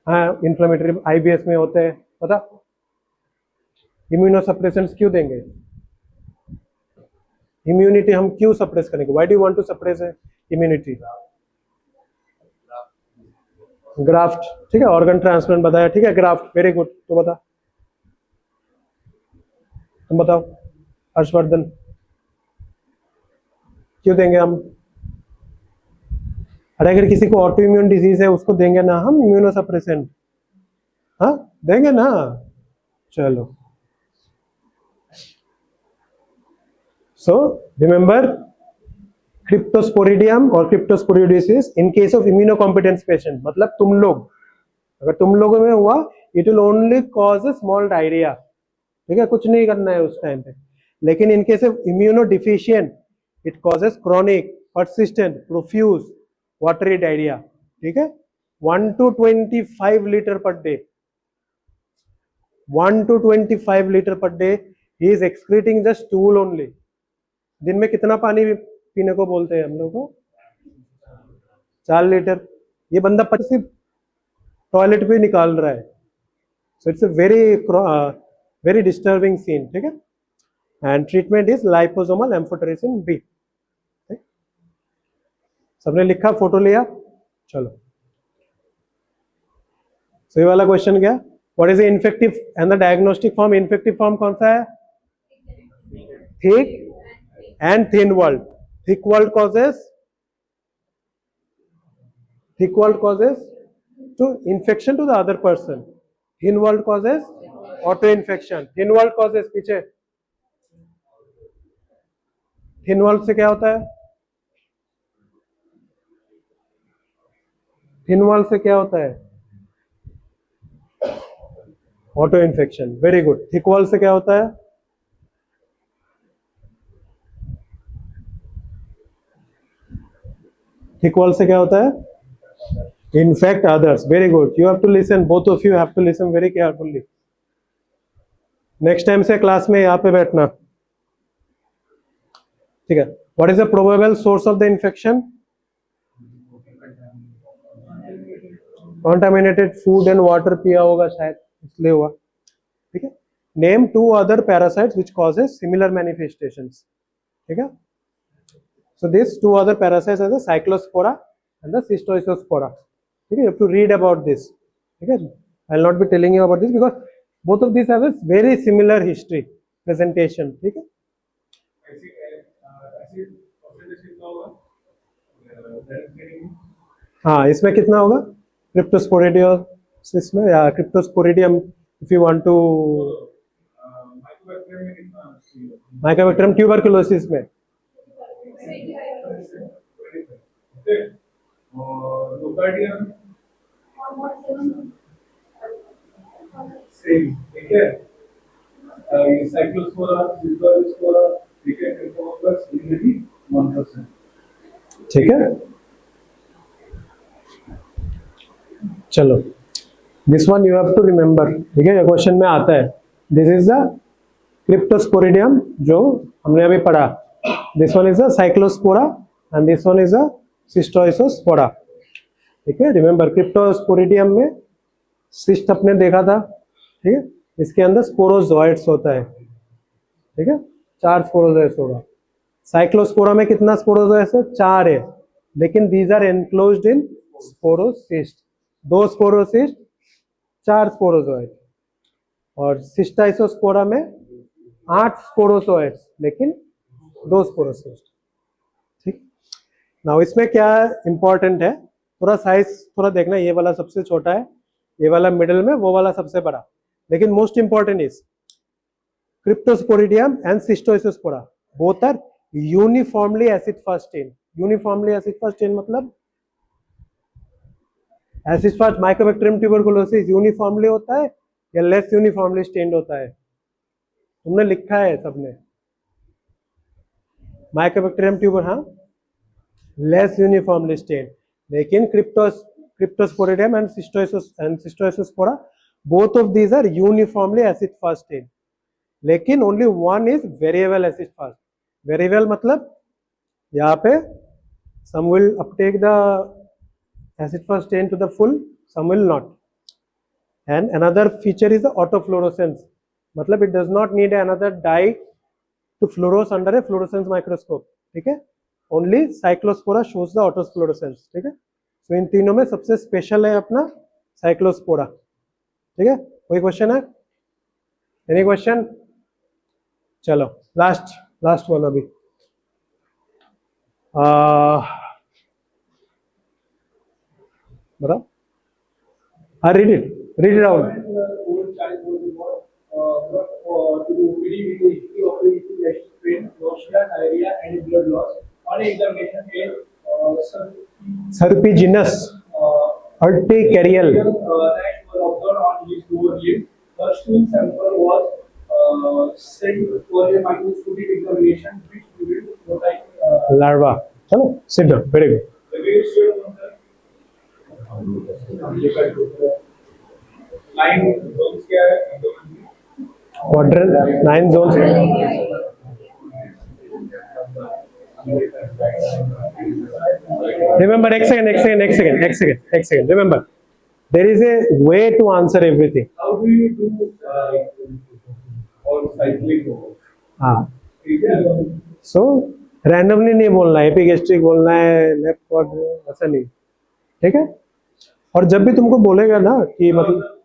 हाँ, inflammatory IBS में होते हैं, पता. Immunosuppressants क्यों देंगे? इम्यूनिटी हम क्यों सप्रेस करेंगे? Why do you want to suppress immunity? Graft. ठीक है, ऑर्गन ट्रांसप्लांट बताया. ठीक है, ग्राफ्ट, वेरी गुड. तो बता तुम बताओ हर्षवर्धन, क्यों देंगे हम? अरे अगर किसी को ऑटो इम्यून डिजीज है उसको देंगे ना हम इम्यूनोसप्रेसेंट? हाँ देंगे ना। चलो, सो रिमेंबर क्रिप्टोस्पोरिडियम और क्रिप्टोस्पोरियोडिसिस इन केस ऑफ इम्यूनोकॉम्पिटेंस पेशेंट, मतलब तुम लोग, अगर तुम लोगों में हुआ it will only cause a small diarrhoea, ठीक है, कुछ नहीं करना है उस टाइम पे। लेकिन in case of immuno deficient it causes chronic persistent profuse watery diarrhoea, ठीक है। 1 to 25 litre per day, 1 to 25 litre per day he is excreting just stool only. दिन में कितना पानी पीने को बोलते हैं हम लोग को? 4 लीटर। ये बंदा 25 टॉयलेट पे निकाल रहा है। So it's a very disturbing scene, ठीक है। And treatment is liposomal amphotericin B. सबने लिखा, फोटो लिया? चलो, सो ये वाला क्वेश्चन क्या? What is infective and the diagnostic form? Infective form कौन सा है? Thick and thin walled. Thick walled causes to infection to the other person. Thin walled causes auto infection. Thin walled causes, पीछे thin walled से क्या होता है? thin walled से क्या होता है? auto infection. Very good. thick walled से क्या होता है? thick walled से क्या होता है? infect others. Very good. You have to listen, both of you have to listen very carefully. Next time से क्लास में यहाँ पे बैठना, ठीक है। What is the probable source of the infection? Contaminated food and water पिया होगा शायद, इसलिए हुआ, ठीक है। Name 2 other parasites which causes similar manifestations, ठीक है। So these 2 other parasites are the Cyclospora and the Schistoisospora. You have to read about this. Okay, I will not be telling you about this because both of these have a very similar history presentation. ठीक है? हाँ, इसमें कितना होगा? Cryptosporidium में या Cryptosporidium if you want to Mycobacterium tuberculosis में same, ठीक है। ये साइक्लोस्पोरा, सिस्टोस्पोरा, ठीक है, प्लस इम्यूनिटी 1%, ठीक है। चलो, this one you have to remember, ठीक है, ये क्वेश्चन में आता है। दिस इज द क्रिप्टोस्पोरिडियम जो हमने अभी पढ़ा, this one is the Cyclospora and this one is the Cystoisospora, ठीक है। रिमेंबर, क्रिप्टोस्पोरिडियम में सिस्ट अपने देखा था, ठीक है, इसके अंदर स्पोरोजोइड्स होता है, ठीक है, 4 स्पोरोजोइड्स होगा। साइक्लोस्पोरा में कितना स्पोरोजोइड्स है? 4 है, लेकिन these are enclosed in sporocyst, 2 sporocyst 4 sporozoite. और सिस्टाइसोस्पोरा में 8 स्पोरोजोइड्स लेकिन 2 स्पोरोसिस्ट, ठीक। नाउ इसमें क्या इंपॉर्टेंट है, थोड़ा साइज थोड़ा देखना, ये वाला सबसे छोटा है, ये वाला मिडिल में, वो वाला सबसे बड़ा। लेकिन most important is cryptosporidium and cystoisospora both are uniformly acid fast chain. Uniformly acid fast chain मतलब acid fast mycobacterium tuberculosis uniformly होता है या लेस यूनिफॉर्मली स्टेन्ड होता है? तुमने लिखा है सबने, माइकोबैक्टीरियम ट्यूबर, हाँ, लेस यूनिफॉर्मली स्टेन्ड। लेकिन cryptosporidium and cystoisospora both of these are uniformly acid fast chain, लेकिन only one is variable acid fast। variable मतलब यहाँ पे some will uptake the acid fast chain to the full, some will not। and another feature is the autofluorescence, मतलब it does not need another dye to fluoresce under a fluorescence microscope, ठीक है। only cyclospora shows the autofluorescence, ठीक है। so इन तीनों में सबसे special है अपना साइक्लोस्पोरा, ठीक है। कोई क्वेश्चन है? Any question? चलो लास्ट वन अभी बताओ हाँ read it out Old child was involved, to do OPD with the history of the gastric pain, nausea, diarrhea, and blood loss. On examination, सर्पिजिनस urticarial rash was observed on his lower limb. The stool sample was sent for a microscopic examination, which revealed like larva चलो sit down very good the weight showed on the line zones क्या है? Quadrant 9 zones remember एक second remember there is a way to answer everything How do you do on cycling? हाँ ठीक है सो randomly नहीं बोलना है एपिगेस्ट्रिक बोलना है लेफ्ट क्वाड्रेंट ऐसा नहीं ठीक है और जब भी तुमको बोलेगा ना कि मतलब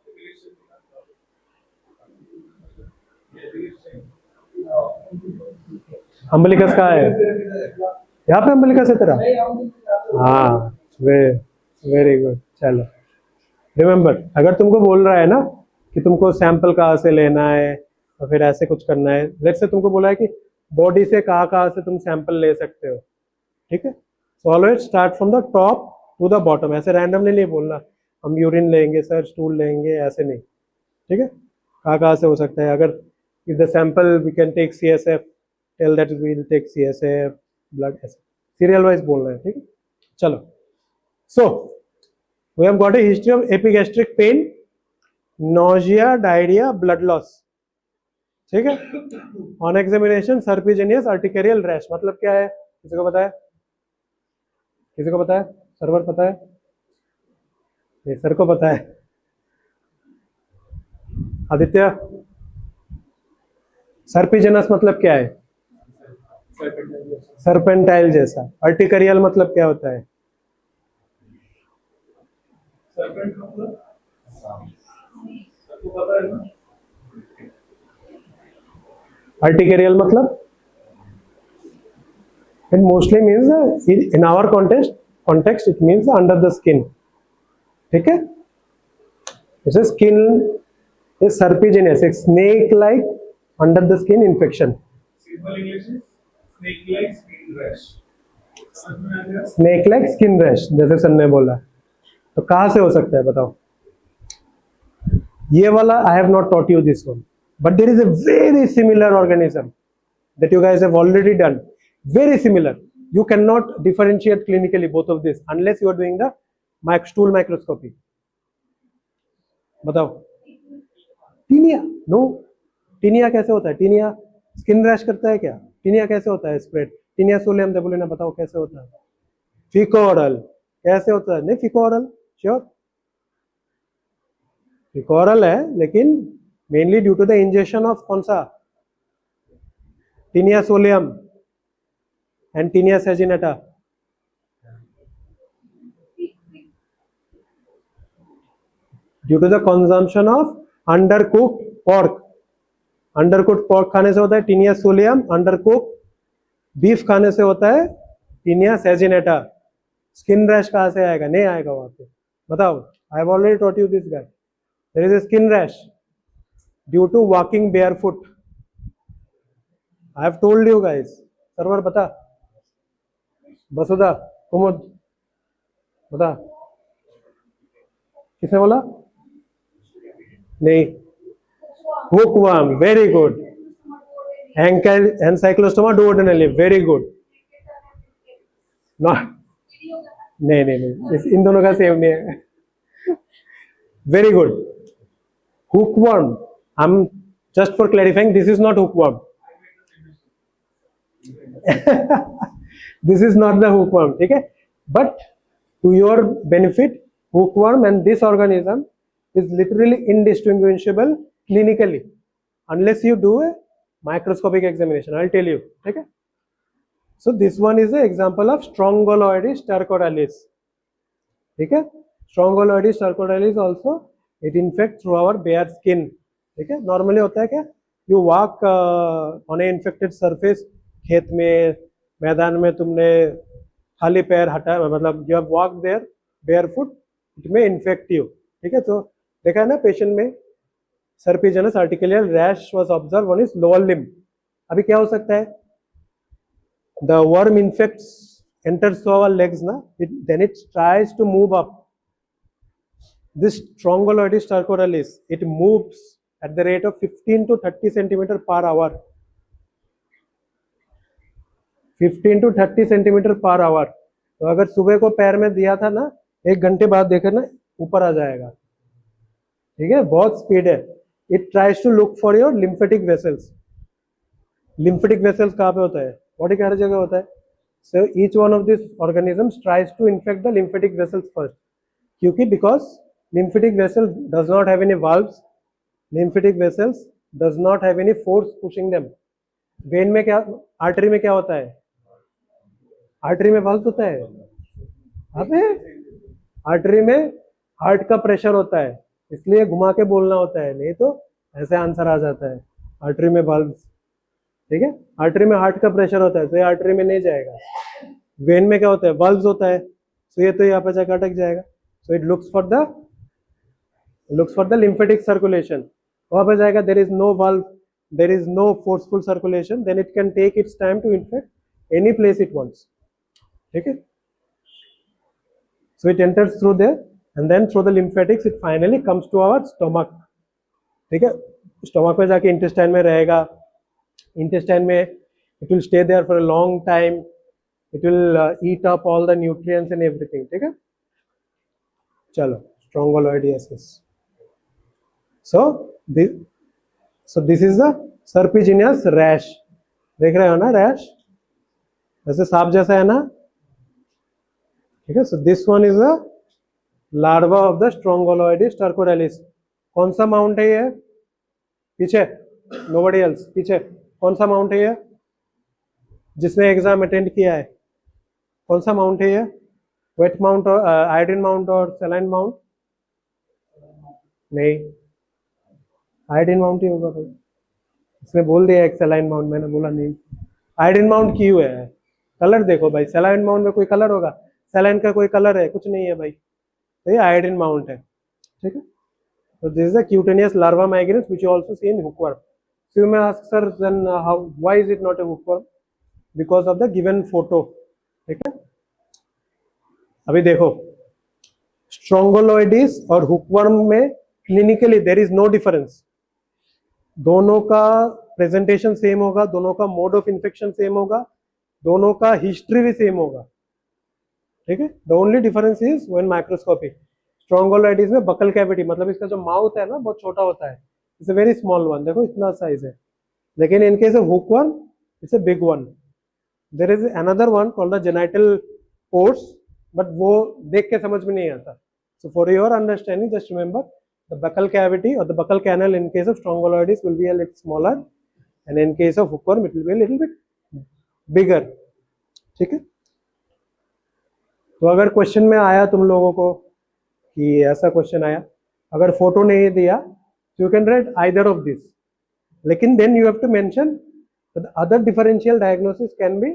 अम्बलिकस कहाँ है यहाँ पे अम्बलिकस है तेरा हाँ वेरी गुड चलो रिमेम्बर अगर तुमको बोल रहा है ना कि तुमको सैंपल कहाँ से लेना है और फिर ऐसे कुछ करना है लेट्स से तुमको बोला है कि बॉडी से कहाँ से तुम सैंपल ले सकते हो ठीक है so always start from the top to the bottom ऐसे रैंडमली नहीं बोलना हम यूरिन लेंगे सर स्टूल लेंगे ऐसे नहीं ठीक है कहाँ से हो सकता है अगर if the sample we can take CSF tell that we will take CSF blood ऐसे serial wise बोलना है ठीक है चलो so we have got a history of epigastric pain nausea diarrhea blood loss ठीक है on examination serpiginous urticarial rash मतलब क्या है किसी को पता है सर्वर पता है नहीं सर को पता है आदित्य सर्पिजिनस मतलब क्या है सर्पेंटाइल जैसा अर्टिकरियल मतलब क्या होता है सर्पेंट मतलब आपको पता है ना अर्टिकरियल मतलब it mostly means in our context it means under the skin ठीक है it's a skin is serpiginous a snake like under the skin infection simple English snake like skin rash समझ में आ गया snake like skin rash जैसे sir ने बोला तो कहाँ से हो सकता है बताओ ये वाला I have not taught you this one but there is a very similar organism that you guys have already done very similar you cannot differentiate clinically both of this unless you are doing the stool microscopy बताओ taenia no taenia कैसे होता है taenia skin rash करता है क्या taenia कैसे होता है स्प्रेड टीनिया सोलियम देबुलिना बताओ कैसे होता है फिकोरल कैसे होता है नहीं फिकोरल श्योर फिकोरल है लेकिन mainly due to the injection of कौन सा taenia solium and taenia saginata due to the consumption of undercooked pork undercooked pork खाने से होता है टीनिया सोलियम अंडरकुक्ड बीफ खाने से होता है टीनिया सेजिनेटा स्किन रैश कहाँ से आएगा नहीं आएगा वहां पे बताओ I have already taught you this guy there is a skin rash due to walking barefoot I have told you guys सर्वर बता बसुदा कुमुद बता किसने बोला नहीं hookworm very good encyclostoma duodenale very good not नहीं इन दोनों का सेम नहीं है very good hookworm I'm just for clarifying this is not hookworm this is not the hookworm ठीक है but to your benefit hookworm and this organism is literally indistinguishable clinically unless you do a microscopic examination I'll tell you okay so this one is an example of Strongyloides stercoralis okay Strongyloides stercoralis also it infects through our bare skin ठीक है normally होता है क्या you walk on a infected surface, खेत में, मैदान में तुमने खाली पैर हटा, मतलब you have walk there bare foot, it में इन्फेक्ट यू, ठीक है। तो देखा है ना पेशेंट में serpiginous articular rash was observe on his lower limb. अभी क्या हो सकता है, the worm infects enters through our legs na, then it tries to move up. This Strongyloides stercoralis, it moves at the rate of 15 to 30 centimeter per hour, 15 to 30 centimeter per hour। तो अगर सुबह को पैर में दिया था ना, 1 घंटे बाद देखे ना ऊपर आ जाएगा, ठीक है, बहुत स्पीड है। It tries to look for your lymphatic vessels. Lymphatic vessels कहाँ पे होता है, बॉडी के हर जगह होता है। So each one of these organisms tries to infect the lymphatic vessels first, क्योंकि because lymphatic vessel does not have any valves, lymphatic vessels does not have any force pushing them। When में क्या, artery में क्या होता है, artery में valves होता है, अबे आर्टरी में हार्ट का प्रेशर होता है, इसलिए घुमा के बोलना होता है, नहीं तो ऐसे आंसर आ जाता है, आर्टरी में valves, ठीक है। आर्टरी में हार्ट का प्रेशर होता है तो ये आर्टरी में नहीं जाएगा। वेन में क्या होता है, वल्व्स होता है, तो ये तो यहाँ पे जाकर अटक जाएगा। So it looks for the lymphatic circulation, वहां पे जाएगा, there is no valve, there is no forceful circulation, then it can take its time to infect any place it wants, ठीक है। So it enters through there and then through the lymphatics it finally comes to our stomach, ठीक है। Stomach में जाके intestine में रहेगा, intestine में it will stay there for a long time, it will eat up all the nutrients and everything, ठीक है। चलो Strongyloidiasis, so this is the serpiginous rash, देख रहे हो ना रैश, वैसे सांप जैसा है ना, ठीक है। so this one is the larva of the Strongyloides stercoralis। कौन सा माउंट है ये, पीछे, nobody else, पीछे कौन सा माउंट है ये, जिसने एग्जाम अटेंड किया है, कौन सा माउंट है ये, वेट माउंट और आयोडीन माउंट और सलाइन माउंट, नहीं आयोडीन माउंट ही होगा भाई, इसने बोल दिया एक सलाइन माउंट, मैंने बोला नहीं। आयोडीन माउंट क्यों है, कलर देखो भाई, सलाइन माउंट में कोई कलर होगा, सलाइन का कोई कलर है, कुछ नहीं है भाई, तो ये आयोडीन माउंट है, ठीक है। तो this is the cutaneous larva migrans which you also C in hookworm. So you may ask, sir, then why is it not a hookworm? Because of the given photo, ठीक है। अभी देखो Strongyloides और hookworm में clinically there is no difference, दोनों का presentation same होगा, दोनों का मोड ऑफ इन्फेक्शन सेम होगा, दोनों का हिस्ट्री भी सेम होगा, ठीक है। The only difference is when microscopy. Strongyloides में बकल कैविटी, मतलब इसका जो माउथ है ना बहुत छोटा होता है, it's a very small one, देखो इतना साइज है, लेकिन in case of hookworm it's a big one. There is another one called the genital pores, but वो देख के समझ में नहीं आता। So for your understanding just remember the buccal cavity और the buccal canal in case of Strongyloides will be a little smaller and in case of hookworm it will be a little bit बिगर, ठीक है। तो अगर question में आया तुम लोगों को कि ऐसा क्वेश्चन आया, अगर फोटो नहीं दिया you can write either of these, लेकिन then you have to mention that the other differential diagnosis can be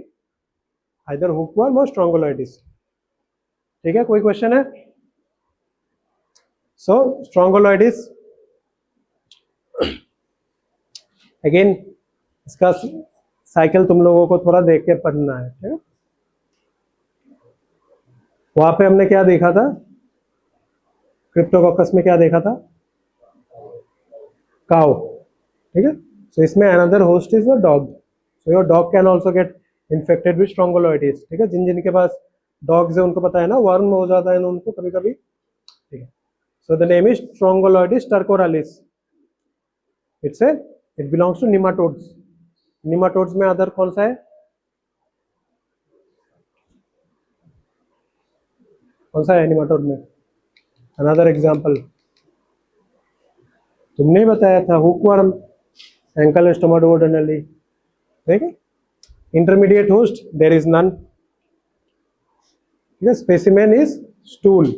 either hookworm or Strongyloides, ठीक है। कोई क्वेश्चन है? So Strongyloides अगेन इसका साइकिल तुम लोगों को थोड़ा देख के पढ़ना है, ठीक है। वहां पे हमने क्या देखा था, क्रिप्टोकोकस में क्या देखा था, काउ, ठीक है। सो इसमें another host is the dog, so your dog can also get infected with Strongyloides, ठीक है। जिनके पास डॉग्स है उनको पता है ना, वर्म हो जाता है ना उनको कभी कभी, ठीक है। So the name is Strongyloides stercoralis, it belongs to nematodes. Nematodes में अदर कौन सा है, कौन सा है निमाटोड में, अनदर एग्जांपल तुमने बताया था, हुकवर्म, एंकल स्टोमाटोडोनली, ठीक है। Intermediate host there is none, ठीक है। Specimen is stool.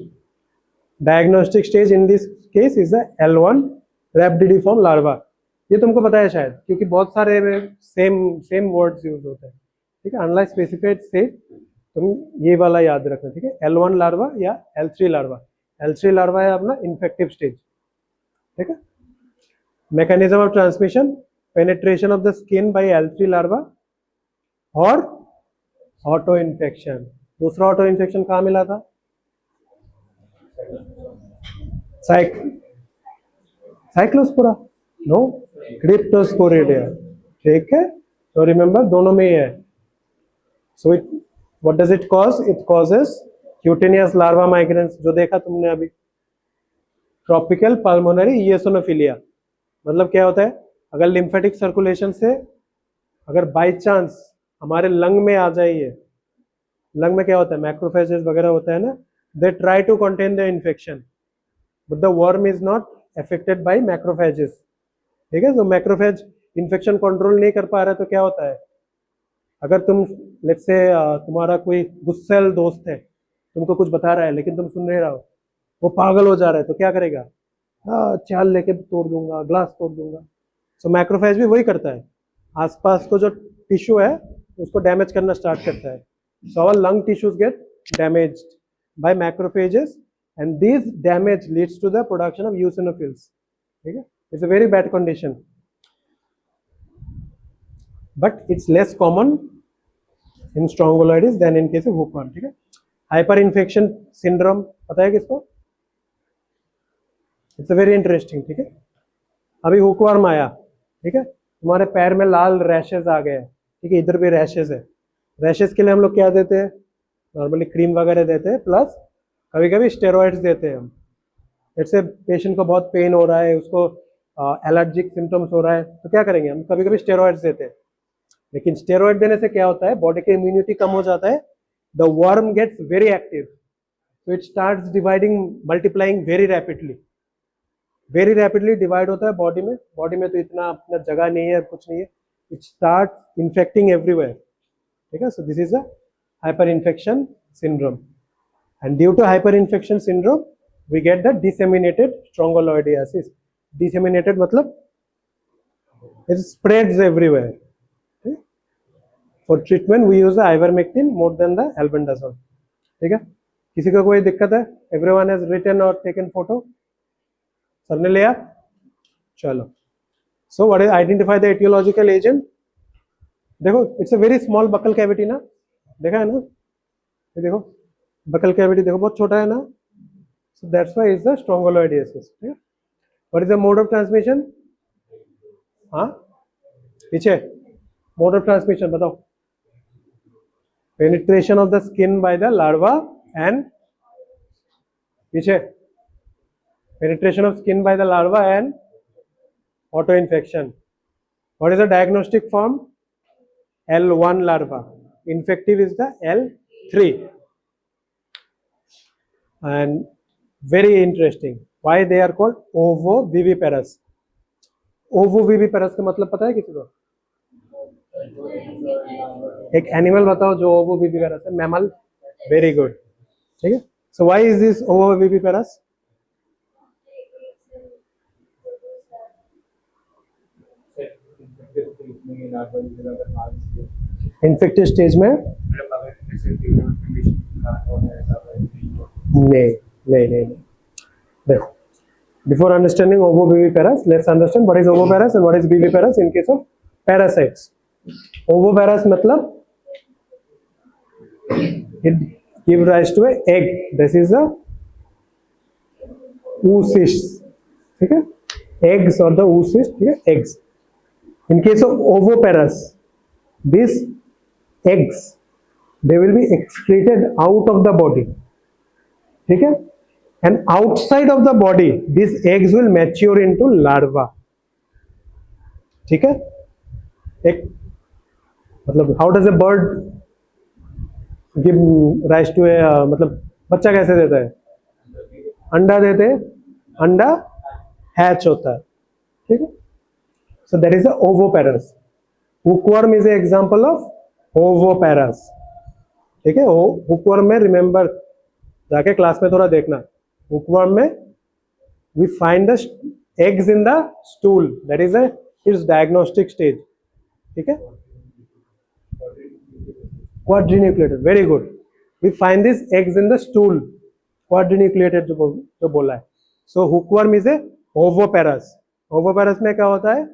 Diagnostic stage in this case is the L1 rhabditiform larva. ये तुमको पता है शायद, क्योंकि बहुत सारे सेम सेम वर्ड्स यूज होते हैं, ठीक है। अनलाइक स्पेसिफाइड स्टेज, तुम ये वाला याद रखना, ठीक है। L1 लार्वा या L3 लार्वा। L3 लार्वा है अपना इन्फेक्टिव स्टेज, ठीक है। Mechanism of transmission, penetration of the skin bye L3 larva और ऑटो इन्फेक्शन। दूसरा ऑटो इन्फेक्शन कहाँ मिला था? साइक्लोस्पोरा, नो, क्रिप्टोस्पोरिडिया, ठीक है। तो रिमेंबर दोनों में ही है। So it what does it cause? It causes cutaneous larva migrans, जो देखा तुमने अभी। ट्रॉपिकल पल्मोनरी इयोसिनोफिलिया, मतलब क्या होता है? अगर लिम्फेटिक सर्कुलेशन से अगर बाय चांस हमारे लंग में आ जाइए, लंग में क्या होता है? मैक्रोफेजेस वगैरह होता है ना, they try to contain the infection but the worm is not affected by macrophages, ठीक है। तो मैक्रोफेज इन्फेक्शन कंट्रोल नहीं कर पा रहे तो क्या होता है? अगर तुम लेट्स से तुम्हारा कोई गुस्सैल दोस्त है, तुमको कुछ बता रहा है लेकिन तुम सुन नहीं रहे हो, वो पागल हो जा रहा है, तो क्या करेगा? चाल लेके तोड़ दूंगा, ग्लास तोड़ दूंगा। सो मैक्रोफेज भी वही करता है, आसपास को जो टिश्यू है उसको डैमेज करना स्टार्ट करता है। So our lung tissues get damaged by macrophages and this damage leads to the production of eosinophils, ठीक है। It's a very bad condition, but it's less common in strongyloidiasis than in case of hookworm, ठीक है। Hyper infection syndrome पता है किसको? It's a very interesting, ठीक है। अभी हुकवर्म आया, ठीक है, तुम्हारे पैर में लाल रैशेज आ गए, ठीक है, इधर भी रैशेज है। रैशेज के लिए हम लोग क्या देते हैं? नॉर्मली क्रीम वगैरह देते हैं, प्लस कभी कभी स्टेरॉइड्स देते हैं हम। जैसे पेशेंट को बहुत पेन हो रहा है, उसको एलर्जिक सिम्टम्स हो रहा है, तो क्या करेंगे हम? कभी कभी स्टेरॉइड्स देते हैं। लेकिन स्टेरॉइड देने से क्या होता है? बॉडी की इम्यूनिटी कम हो जाता है, the worm gets very active, so it starts dividing, multiplying very rapidly, very rapidly divide होता है बॉडी में। बॉडी में तो इतना अपना जगह नहीं है, कुछ नहीं है, it starts infecting everywhere, ठीक है। so this is a hyperinfection syndrome, and due to hyperinfection syndrome we get the disseminated strongyloidiasis। disseminated मतलब it spreads everywhere, okay? For treatment we use the ivermectin more than the albendazole, ठीक है। किसी को कोई दिक्कत है? Everyone has written और taken photo? Sir ने लिया? चलो। So what is identify the etiological agent? देखो it's a very small buccal cavity ना, देखा है ना, ये देखो बकल कैविटी देखो बहुत छोटा है ना, so that's why is the strongyloidiasis, ठीक है। What is the mode of transmission? हाँ पीछे, मोड ऑफ ट्रांसमिशन बताओ। Penetration of the skin by the larva and पीछे penetration of skin by the larva and auto infection. What is the diagnostic form? L1 larva. Infective is the L3. And very interesting, why they are called ovoviviparous? ovoviviparous का मतलब पता है किसी को? एक animal बताओ जो ovoviviparous है। मैमल, वेरी गुड, ठीक है। So why is this ovoviviparous? Infective stage में नहीं। देखो, before understanding ovoviviparous, let's understand what is oviparous and what is viviparous in case of parasites. Oviparous मतलब it give rise to a egg, this is a oocysts, ठीक है, eggs or the oocysts, ठीक है, eggs। in case of ovoparous, these eggs they will be excreted out of the body, ठीक है, and outside of the body these eggs will mature into larva, ठीक है। एक मतलब how does a bird give rise to a मतलब बच्चा कैसे देता है? अंडा देते हैं, अंडा हैच होता है, ठीक है। So that is the oviparous. Hookworm is a example of oviparous, ठीक है। हुकवर्म में रिमेंबर जाके क्लास में थोड़ा देखना, हुकवर्म में we find the eggs in the stool, that is a it's diagnostic stage, ठीक है। Quadrinucleated, very good. We find this eggs in the stool, quadrinucleated जो बोला है। सो हुकवर्म इज ए ओवोपेरस। ओवोपेरस में क्या होता है,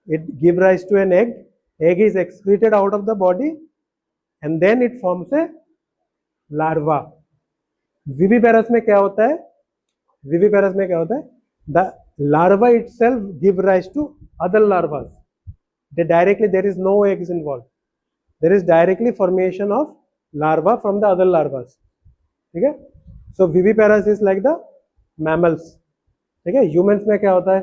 it give rise to an egg, egg is excreted out of the body and then it forms a larva. Viviparous में क्या होता है, विविपेरस में क्या होता है, the larva itself give rise to other larvas. They directly, there is no eggs involved, there is directly formation of larva from the other larvas, ठीक है। so viviparous is like the mammals, ठीक है। humans में क्या होता है,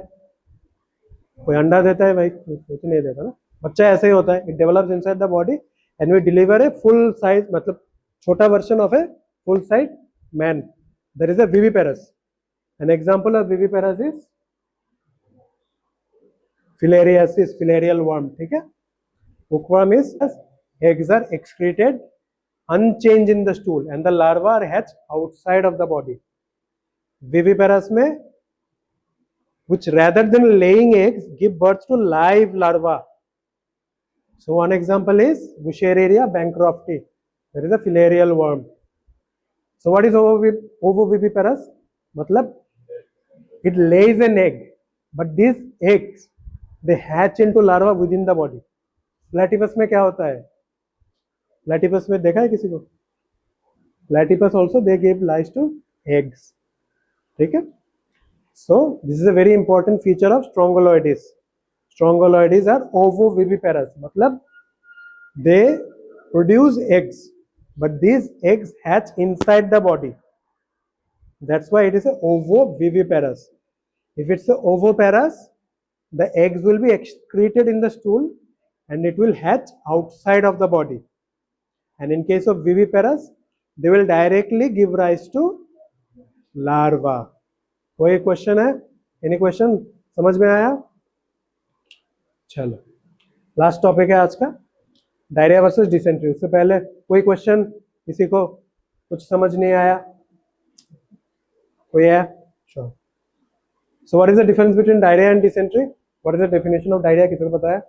कोई अंडा देता है भाई, कुछ नहीं देता ना, बच्चा ऐसे ही होता है, it develops inside the body and we deliver a full size, मतलब छोटा version of a full size man, there is a viviparous. An example of viviparous is filariasis, filarial worm, ठीक है। Hookworm is eggs are excreted unchanged in the stool and the larvae are hatched outside of the body. Viviparous में, which rather than laying eggs give birth to live larvae. So one example is Buscheriaria bancrofti. There is a filarial worm. So what is ovoviviparous? मतलब it lays an egg, but these eggs they hatch into larva within the body. Platypus में क्या होता है, platypus में देखा है किसी को, platypus also they give rise to eggs, ठीक है। so this is a very important feature of Strongyloides. Strongyloides are ovoviviparous, मतलब they produce eggs but these eggs hatch inside the body, that's why it is a ovoviviparous. If it's a ovoparous, the eggs will be excreted in the stool and it will hatch outside of the body. And in case of viviparous, they will directly give rise to larva. कोई question है, any question, समझ में आया? चलो last topic है आज का, diarrhoea versus dysentery. उससे पहले कोई क्वेश्चन, किसी को कुछ समझ नहीं आया, कोई है? Sure. So what is the difference between diarrhoea and dysentery? What is the definition of diarrhoea, किसी को पता है?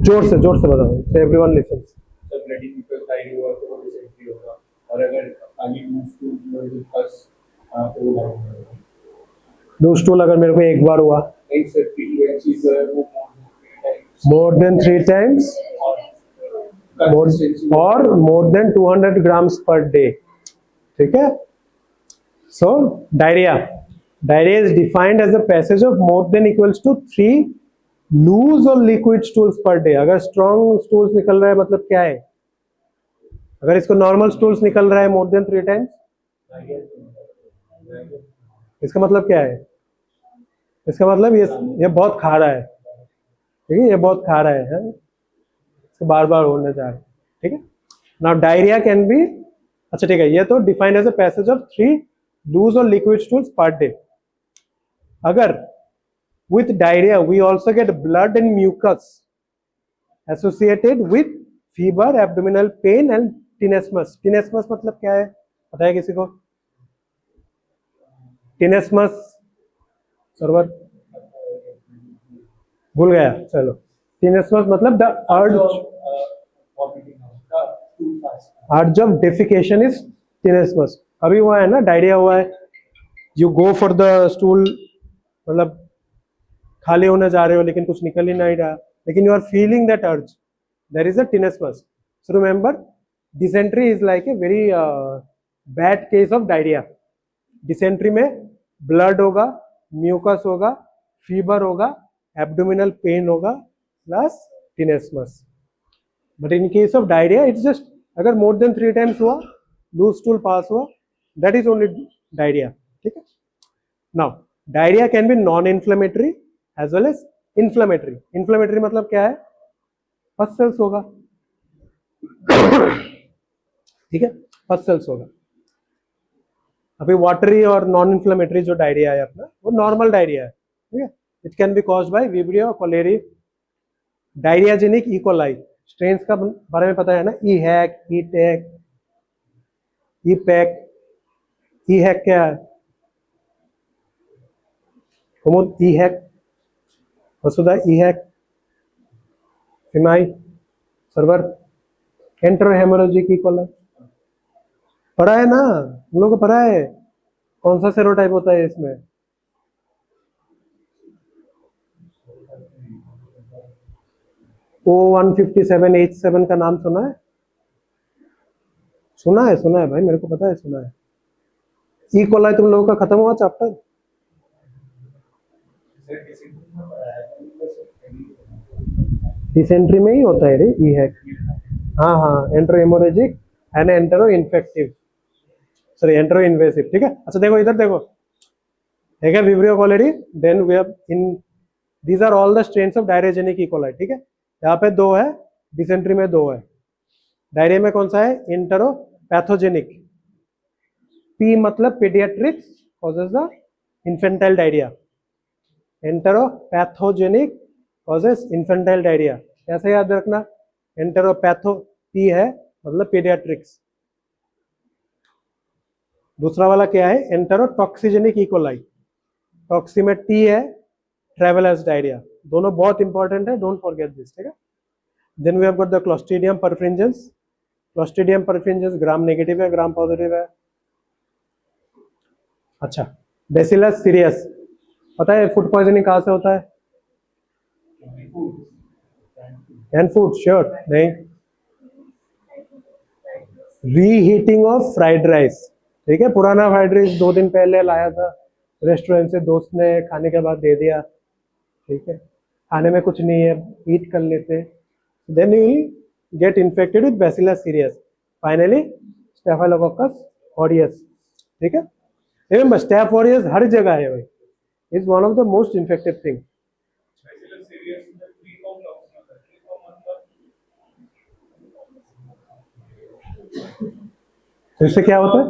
जोर से बताओ, so everyone listens. सब ब्लडिंग का डायरिया हुआ तो डिसेंट्री होगा, और अगर खाली लूज टूल में बस तो वो होगा। लूज टूल अगर मेरे को एक बार हुआ, नहीं सर, फ्रीक्वेंसी जो है वो more than 3 times or more than 200 grams per day, ठीक है। so diarrhea is defined as a passage of more than equals to 3 loose or liquid stools per day. अगर strong stools निकल रहा है मतलब क्या है, अगर इसको normal stools निकल रहा है more than 3 times, इसका मतलब क्या है, इसका मतलब ये बहुत खा रहा है, ठीक है, ये बहुत खा रहा है, इसको बार बार होने जा रहा है, ठीक है। नाउ डायरिया कैन बी, अच्छा ठीक है, ये तो defined as a passage of 3 loose और लिक्विड स्टूल्स पर डे। अगर with diarrhea we also get blood and mucus associated with fever, abdominal pain and tenesmus. tenesmus मतलब क्या है, पता है किसी को? tenesmus सर्वर भूल गया, चलो। tenesmus मतलब the urge of defecation is tenesmus. अभी हुआ है ना, डायरिया हुआ है, you go for the stool, मतलब खाली होने जा रहे हो लेकिन कुछ निकल ही नहीं रहा, लेकिन you are feeling that urge, there is a tenesmus. So remember, dysentery is like a very bad case of diarrhoea. Dysentery में ब्लड होगा, म्यूकस होगा, फीवर होगा, एब्डोमिनल पेन होगा plus tenesmus. But in case of diarrhoea it's just, अगर more than 3 times हुआ, loose stool pass हुआ, that is only diarrhoea, ठीक है। Now diarrhoea can be non inflammatory as well as inflammatory. inflammatory मतलब क्या है, पस सेल्स होगा, ठीक है, पस सेल्स होगा। अभी वाटरी और नॉन इन्फ्लेमेटरी जो डायरिया है अपना, वो नॉर्मल डायरिया है, ठीक है। It can be caused by vibrio cholerae, diarrhoeagenic E coli. Strains का बारे में पता है ना, E hack, E tech, E pack, E hack क्या है? Kumud E hack, Vasudha E hack, सिमाई, सर्वर, एंटर हेमोरेजिक इक्वल पढ़ा है ना, हम लोग को पढ़ा है कौन सा सेरोटाइप होता है इसमें। O157H7 का नाम सुना है? सुना है भाई, मेरे को पता है, सुना है। ई कोलाई तुम लोगों का खत्म हुआ चैप्टर? डिसेंट्री में ही होता है रे ई हैक। हाँ हाँ, entero haemorrhagic and entero infective, sorry entero invasive. ठीक है, अच्छा देखो इधर देखो, ठीक है, vibrio cholerae, then we have in these are all the strains of diarrhoeagenic E coli. ठीक है, यहाँ पे 2 है, डिसेंट्री में 2 है, डायरिया में कौन सा है? Entero pathogenic. पी मतलब paediatrics causes the infantile diarrhoea, entero pathogenic causes infantile diarrhoea. कैसे याद रखना? एंटरो पैथो पी है मतलब पीडियाट्रिक्स। दूसरा वाला क्या है? एंटरो टॉक्सिजेनिक इकोलाई, टॉक्सी में टी है, ट्रेवलर्स डायरिया। दोनों बहुत इंपॉर्टेंट है, डोंट फॉरगेट दिस। ठीक है, then we have got the clostridium perfringens. Clostridium perfringens gram negative है, ग्राम पॉजिटिव है। अच्छा, बेसिलस सीरियस, पता है फूड पॉइजनिंग कहाँ से होता है? कैन फूड, श्योर नहीं, रीहीटिंग ऑफ फ्राइड राइस। ठीक है, पुराना फ्राइड राइस 2 दिन पहले लाया था रेस्टोरेंट से, दोस्त ने खाने के बाद दे दिया। ठीक है, खाने में कुछ नहीं है, हीट कर लेते, then you will get infected with bacillus cereus, finally staphylococcus aureus. ठीक है, रिमेंबर स्टेफ ऑरियस हर जगह है भाई, is one of the most infective thing. तो इससे क्या होता है?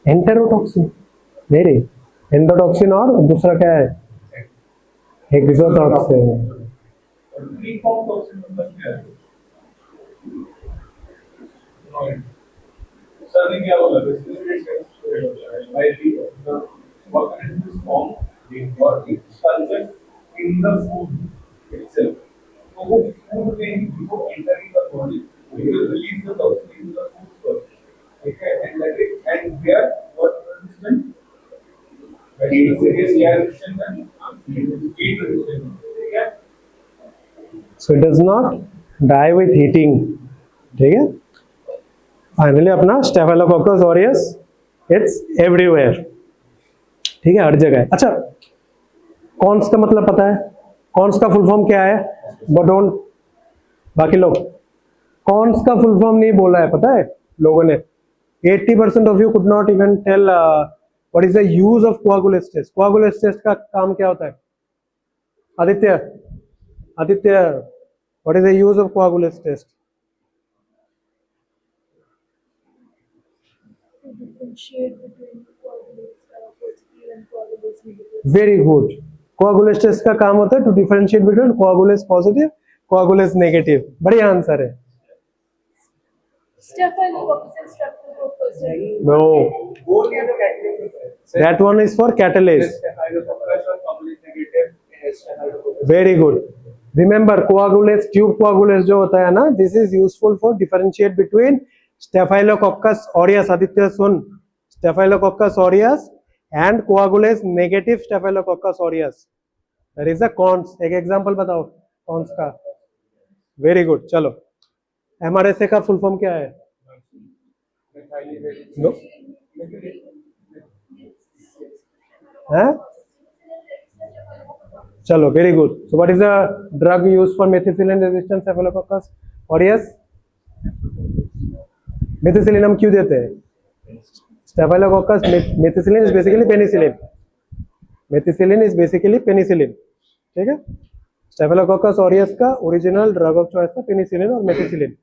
एंटेरोटॉक्सिन, मेरे एंडोटॉक्सिन और दूसरा क्या है? एक्सोटॉक्सिन। सर ने क्या बोला? organism is formed or it consists in the food itself. So वो food में before entering the body, it will release the toxin into the food first. Okay, and that is, and there what resistance? Heat resistance and heat resistance. Okay. So it does not die with heating. ठीक है, finally अपना staphylococcus aureus it's everywhere. ठीक है, हर जगह है। अच्छा, cons का मतलब पता है? कॉन्स का फुल फॉर्म क्या है? डोंट, बाकी लोग कॉन्स का फुल फॉर्म नहीं बोला है, पता है लोगों ने? 80% of you could not even tell what is the use of coagulase test. Coagulase test का काम क्या होता है? Aditya, what is the use of coagulase test? Very good, coagulase test का काम होता है to differentiate between coagulase positive, coagulase negative. बढ़िया आंसर है। No, that one is for catalase. Very good, remember coagulase, tube coagulase जो होता है ना, this is useful for differentiate between staphylococcus aureus. Aditya सुन, staphylococcus aureus and coagulase negative staphylococcus aureus, that is the cons. एक example बताओ cons का। Very good, चलो MRSA का फुल फॉर्म क्या है? नो, है? चलो very good. So what is the drug used for methicillin resistant staphylococcus aureus? Methicillin हम क्यों देते हैं? Staphylococcus methicillin is basically penicillin, methicillin is basically penicillin. ठीक है, स्टेफाइलोकोकस ऑरियस का ओरिजिनल ड्रग ऑफ चॉइस था पेनिसिलिन और methicillin,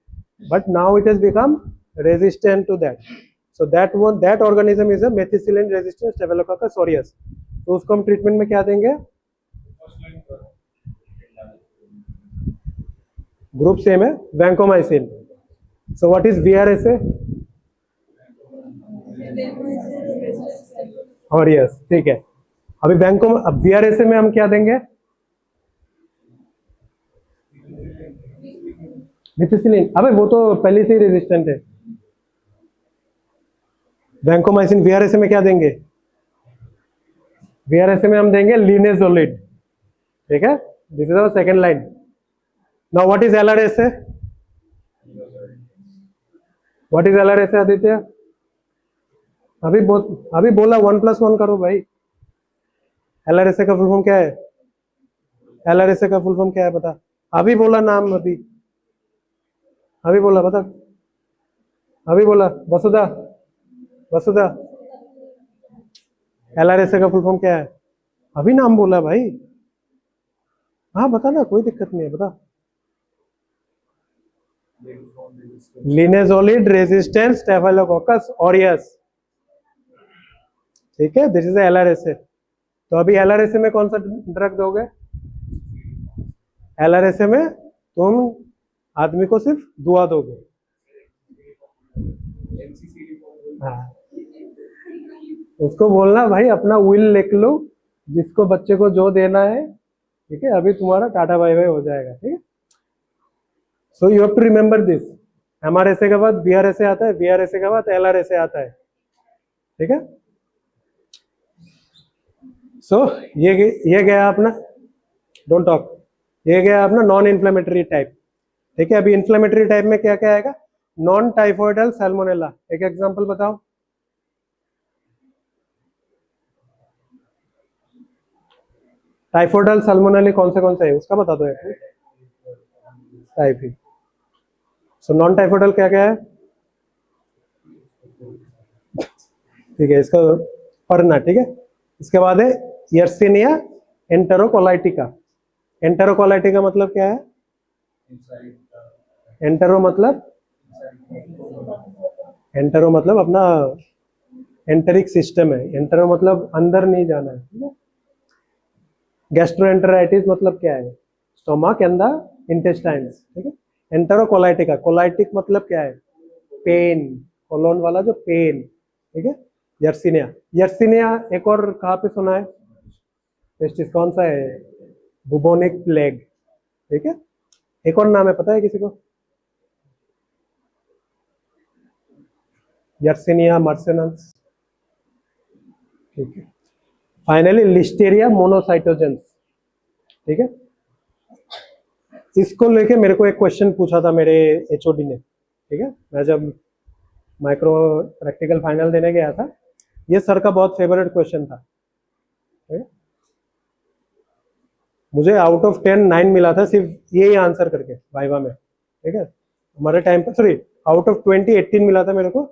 but now it has become resistant to that, so that organism is a methicillin resistant staphylococcus aureus. तो उसको हम treatment में क्या देंगे? ग्रुप सेम है, vancomycin. So what is VRSA? Aureus, ठीक है। अभी अब VRSA में हम क्या देंगे? मेथिसिलिन। अबे वो तो पहले से ही रेजिस्टेंट है। वैंकोमाइसिन। VRSA में क्या देंगे? VRSA में हम देंगे लिनेजोलिड, ठीक है। This is our second line. Now what is LRSA? What is LRSA Aditya? अभी बोला 1+1 करो भाई। LRSA का फुल फॉर्म क्या है? LRSA का फुल फॉर्म क्या है बता? अभी बोला नाम, अभी बोला, बता। अभी बोला वसुधा। LRSA का फुल फॉर्म क्या है? अभी नाम बोला भाई। हाँ बता ना, कोई दिक्कत नहीं है, बता। लिनेजोलिड रेजिस्टेंट स्टेफिलोकोकस ऑरियस, ठीक है। This is LRSA। तो अभी LRSA में कौन सा ड्रग दोगे? LRSA में तुम आदमी को सिर्फ दुआ दोगे। हाँ, उसको बोलना भाई अपना विल लिख लो, जिसको बच्चे को जो देना है, ठीक है। अभी तुम्हारा टाटा बाय बाय हो जाएगा, ठीक है। So you have to remember this. MRSA के बाद VRSA आता है, VRSA के बाद LRSA आता है, ठीक है। सो ये गया अपना, डोंट टॉक, ये गया अपना नॉन इन्फ्लेमेटरी टाइप, ठीक है। अभी इन्फ्लेमेटरी टाइप में क्या क्या आएगा? Non typhoidal salmonella. एक एग्जांपल बताओ। टाइफॉइडल सैल्मोनेला कौन से है उसका बता दो यार। टाइफी। सो नॉन टाइफॉइडल क्या क्या है? ठीक है, इसका पढ़ना, ठीक है। इसके बाद है यर्सिनिया एंटेरोकोलाइटिका। एंटेरोकोलाइटिका मतलब क्या है? एंटेरो मतलब अपना एंटेरिक सिस्टम है। एंटेरो मतलब अंदर नहीं जाना है, ठीक है। गैस्ट्रोएंटेराइटिस मतलब क्या है? स्टोमक एंड द इंटेस्टाइन्स, ठीक है। एंटेरोकोलाइटिका, कोलाइटिक मतलब क्या है? पेन, कोलोन वाला जो पेन, ठीक है। यर्सिनिया एक और कहाँ पे सुना है? पेस्टिस। कौन सा है? बुबोनिक प्लेग, ठीक है। एक और नाम है, पता है किसी को? यर्सिनिया मर्सेनस, ठीक है। फाइनली लिस्टेरिया मोनोसाइटोजेंस, ठीक है। इसको लेके मेरे को एक क्वेश्चन पूछा था मेरे HOD ने, ठीक है। मैं जब माइक्रो प्रैक्टिकल फाइनल देने गया था, ये सर का बहुत फेवरेट क्वेश्चन था, ठीक है? मुझे आउट ऑफ 10 9 मिला था सिर्फ ये आंसर करके वाइवा में, ठीक है। हमारे टाइम पर सॉरी आउट ऑफ 20 18 मिला था मेरे को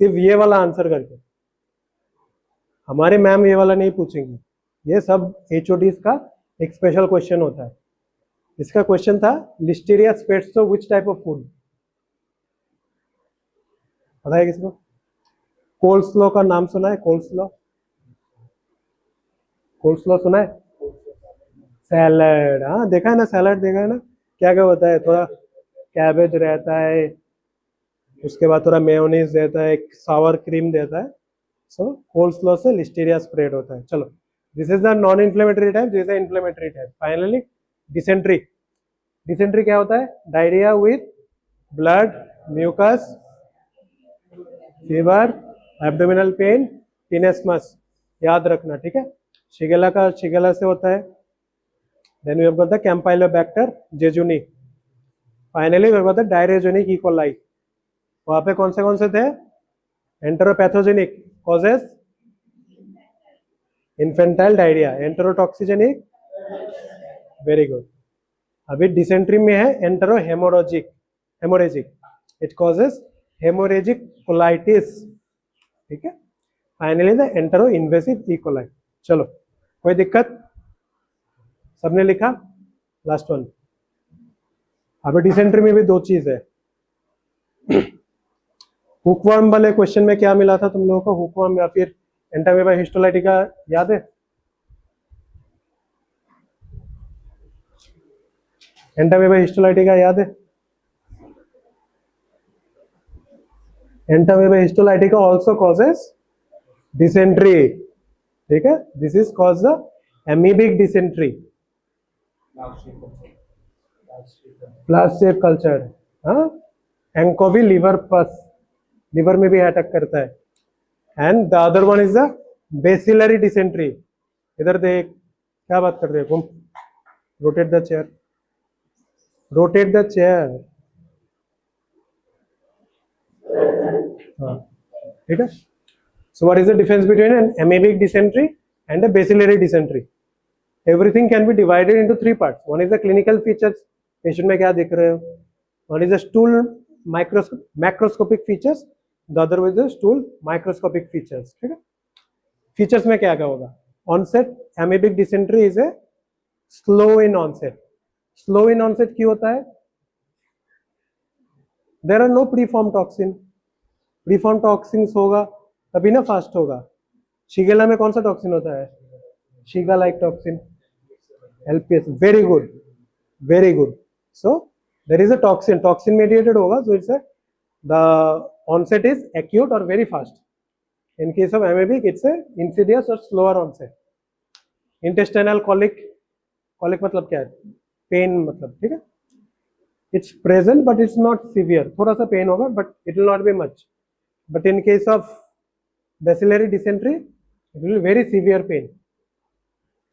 सिर्फ ये वाला आंसर करके। हमारे मैम ये वाला नहीं पूछेंगी, ये सब HODs का एक स्पेशल क्वेश्चन होता है। इसका क्वेश्चन था Listeria spreads through which type of food? पता है किसको? कोल्स्लो का नाम सुना है? कोल्स्लो सुना है? सैलड, हाँ देखा है ना, सैलड देखा है ना, क्या क्या होता है? थोड़ा कैबेज रहता है, उसके बाद थोड़ा मेयोनीज देता है, एक सावर क्रीम देता है। सो कोल्स्लो से लिस्टेरिया स्प्रेड होता है। चलो, this is the non inflammatory type, this is inflammatory type. Finally dysentery. Dysentery क्या होता है? Diarrhoea with blood, mucus, fever, abdominal pain, tenesmus, याद रखना, ठीक है। शिगेला से होता है। Then we have got the campylobacter jejuni. Finally we have got the diarrhoeagenic E coli. वहां पे कौन से थे? Enteropathogenic causes, infantile diarrhoea. Enterotoxigenic, very good. अभी डिसेंट्री में है entero haemorrhagic, it causes haemorrhagic colitis, ठीक है। Finally the entero invasive e coli. चलो, कोई दिक्कत? सबने लिखा? Last one. अभी डिसेंट्री में भी दो चीज है, हुकवर्म वाले क्वेश्चन में क्या मिला था तुम लोगों को? हुकवर्म या फिर एंटामीबा हिस्टोलाइटिका याद है? एंटामीबा हिस्टोलाइटिका याद है? Entamoeba histolytica also causes dysentery, ठीक है? This is cause the amoebic dysentery, flask shape culture. हाँ, एंकोवी लिवर पस, लिवर में भी अटैक करता है। And the other one is the bacillary dysentery. इधर देख, क्या बात कर रहे हो? Rotate the chair, rotate the chair. हाँ, ठीक है। So what is the difference between an amoebic dysentery and a bacillary dysentery? Everything can be divided into three parts. One is the clinical features, patient में क्या देख रहे हो. One is the stool macroscopic features. The other is the stool microscopic features. ठीक है? Features में क्या क्या होगा? Onset amoebic dysentery is a slow in onset. Slow in onset क्यों होता है? There are no preformed toxin. Preformed toxins होगा तभी ना फास्ट होगा. शिगेला में कौन सा टॉक्सिन होता है? Shiga like toxin, LPS. Very good, very good. So there is a toxin mediated होगा, so it's a the onset is acute or very fast. In case of amoebic, it's a insidious or slower onset. Intestinal colic, colic मतलब क्या है? Pain मतलब, ठीक है? It's present but it's not severe. थोड़ा सा pain होगा but it will not be much. But in case of bacillary dysentery, it will be very severe pain.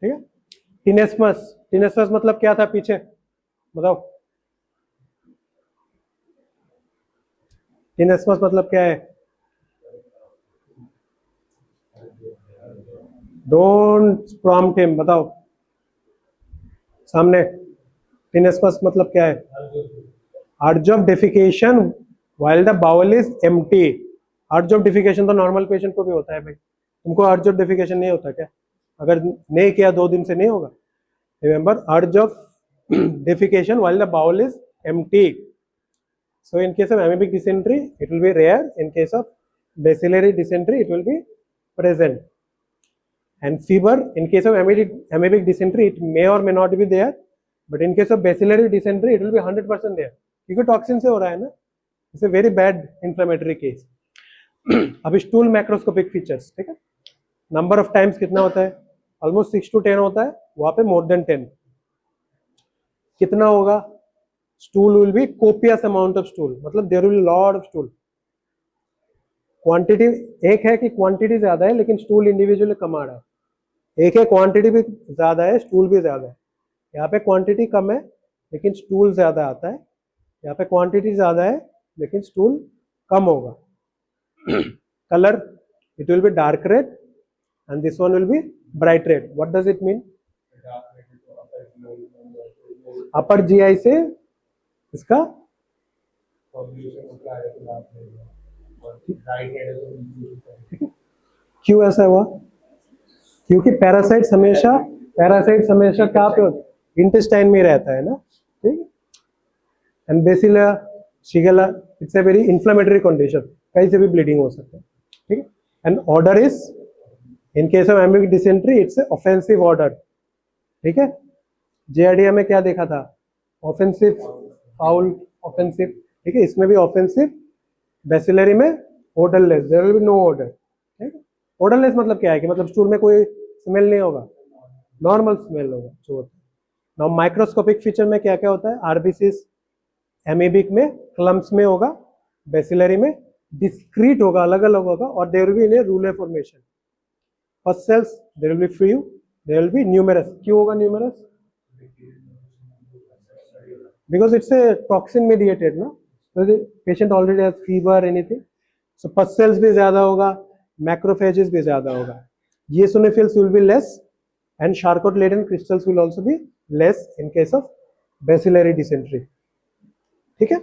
ठीक है? टिनेस्मस, टिनेस्मस मतलब क्या था पीछे बताओ? टिनेस्मस मतलब क्या है? डोंट प्रॉम्प्ट हिम, बताओ सामने। टिनेस्मस मतलब क्या है? Urge of defecation while the bowel is empty. Urge of defecation तो नॉर्मल पेशेंट को भी होता है भाई, तुमको अर्ज ऑफ डेफिकेशन नहीं होता क्या? अगर नहीं किया 2 दिन से नहीं होगा। Remember, urge of defecation while the bowel is empty. So in case of amoebic dysentery, it will be rare. In case of bacillary dysentery, it will be present. And fever, in case of amoebic dysentery, it may or may not be there. But in case of bacillary dysentery, it will be 100% there. क्योंकि toxin से हो रहा है ना. It's a very bad inflammatory case. अब stool macroscopic features, ठीक है? Number of times कितना होता है? ऑलमोस्ट 6 to 10 होता है, वहां पे मोर देन 10 कितना होगा? Stool will be copious amount of stool, मतलब there will lot of stool. Quantity एक है कि क्वांटिटी ज्यादा है लेकिन स्टूल इंडिविजुअली कम आ रहा है, एक है क्वांटिटी भी ज्यादा है स्टूल भी ज्यादा है. यहाँ पे क्वांटिटी कम है लेकिन स्टूल ज्यादा आता है, यहाँ पे क्वांटिटी ज्यादा है लेकिन स्टूल कम होगा. Colour, it will be dark red and this one will be bright red. What does it mean? Upper GI से इसका क्यों ऐसा हुआ? क्योंकि पैरासाइट्स हमेशा कहाँ पे होते? इंटेस्टाइन में रहता है ना, ठीक है? And bacillary shigella, it's a very inflammatory condition, कहीं से भी ब्लीडिंग हो सकता है, ठीक है? And odour is, in case of amoebic dysentery it's offensive odour, ठीक है? जेआरडीए में क्या देखा था? ऑफेंसिव, फाउल, ऑफेंसिव, ठीक है? इसमें भी ऑफेंसिव, बेसिलरी में odourless, there will be no odour, ठीक है? ओडरलेस मतलब क्या है कि मतलब स्टूल में कोई स्मेल नहीं होगा, नॉर्मल स्मेल होगा जो होता है. नाउ माइक्रोस्कोपिक फीचर में क्या क्या होता है? आरबीसीज एमीबिक में क्लम्प्स में होगा, बेसिलरी में डिस्क्रीट होगा, अलग अलग होगा, और there will be in a रूलर formation. First cells there will be few, there will be numerous. क्यों होगा numerous? Because it's a toxin mediated ना, patient already has fever anything, so first cells भी ज्यादा होगा, मैक्रोफेजेस भी ज्यादा होगा. eosinophils will be less and Charcot-Leyden crystals will also be less in case of bacillary dysentery, ठीक है?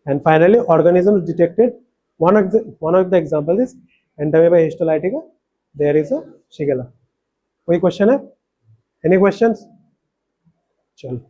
And finally organisms detected, one of the examples is Entamoeba histolytica, there is a Shigella. कोई question है? Any questions? चलो.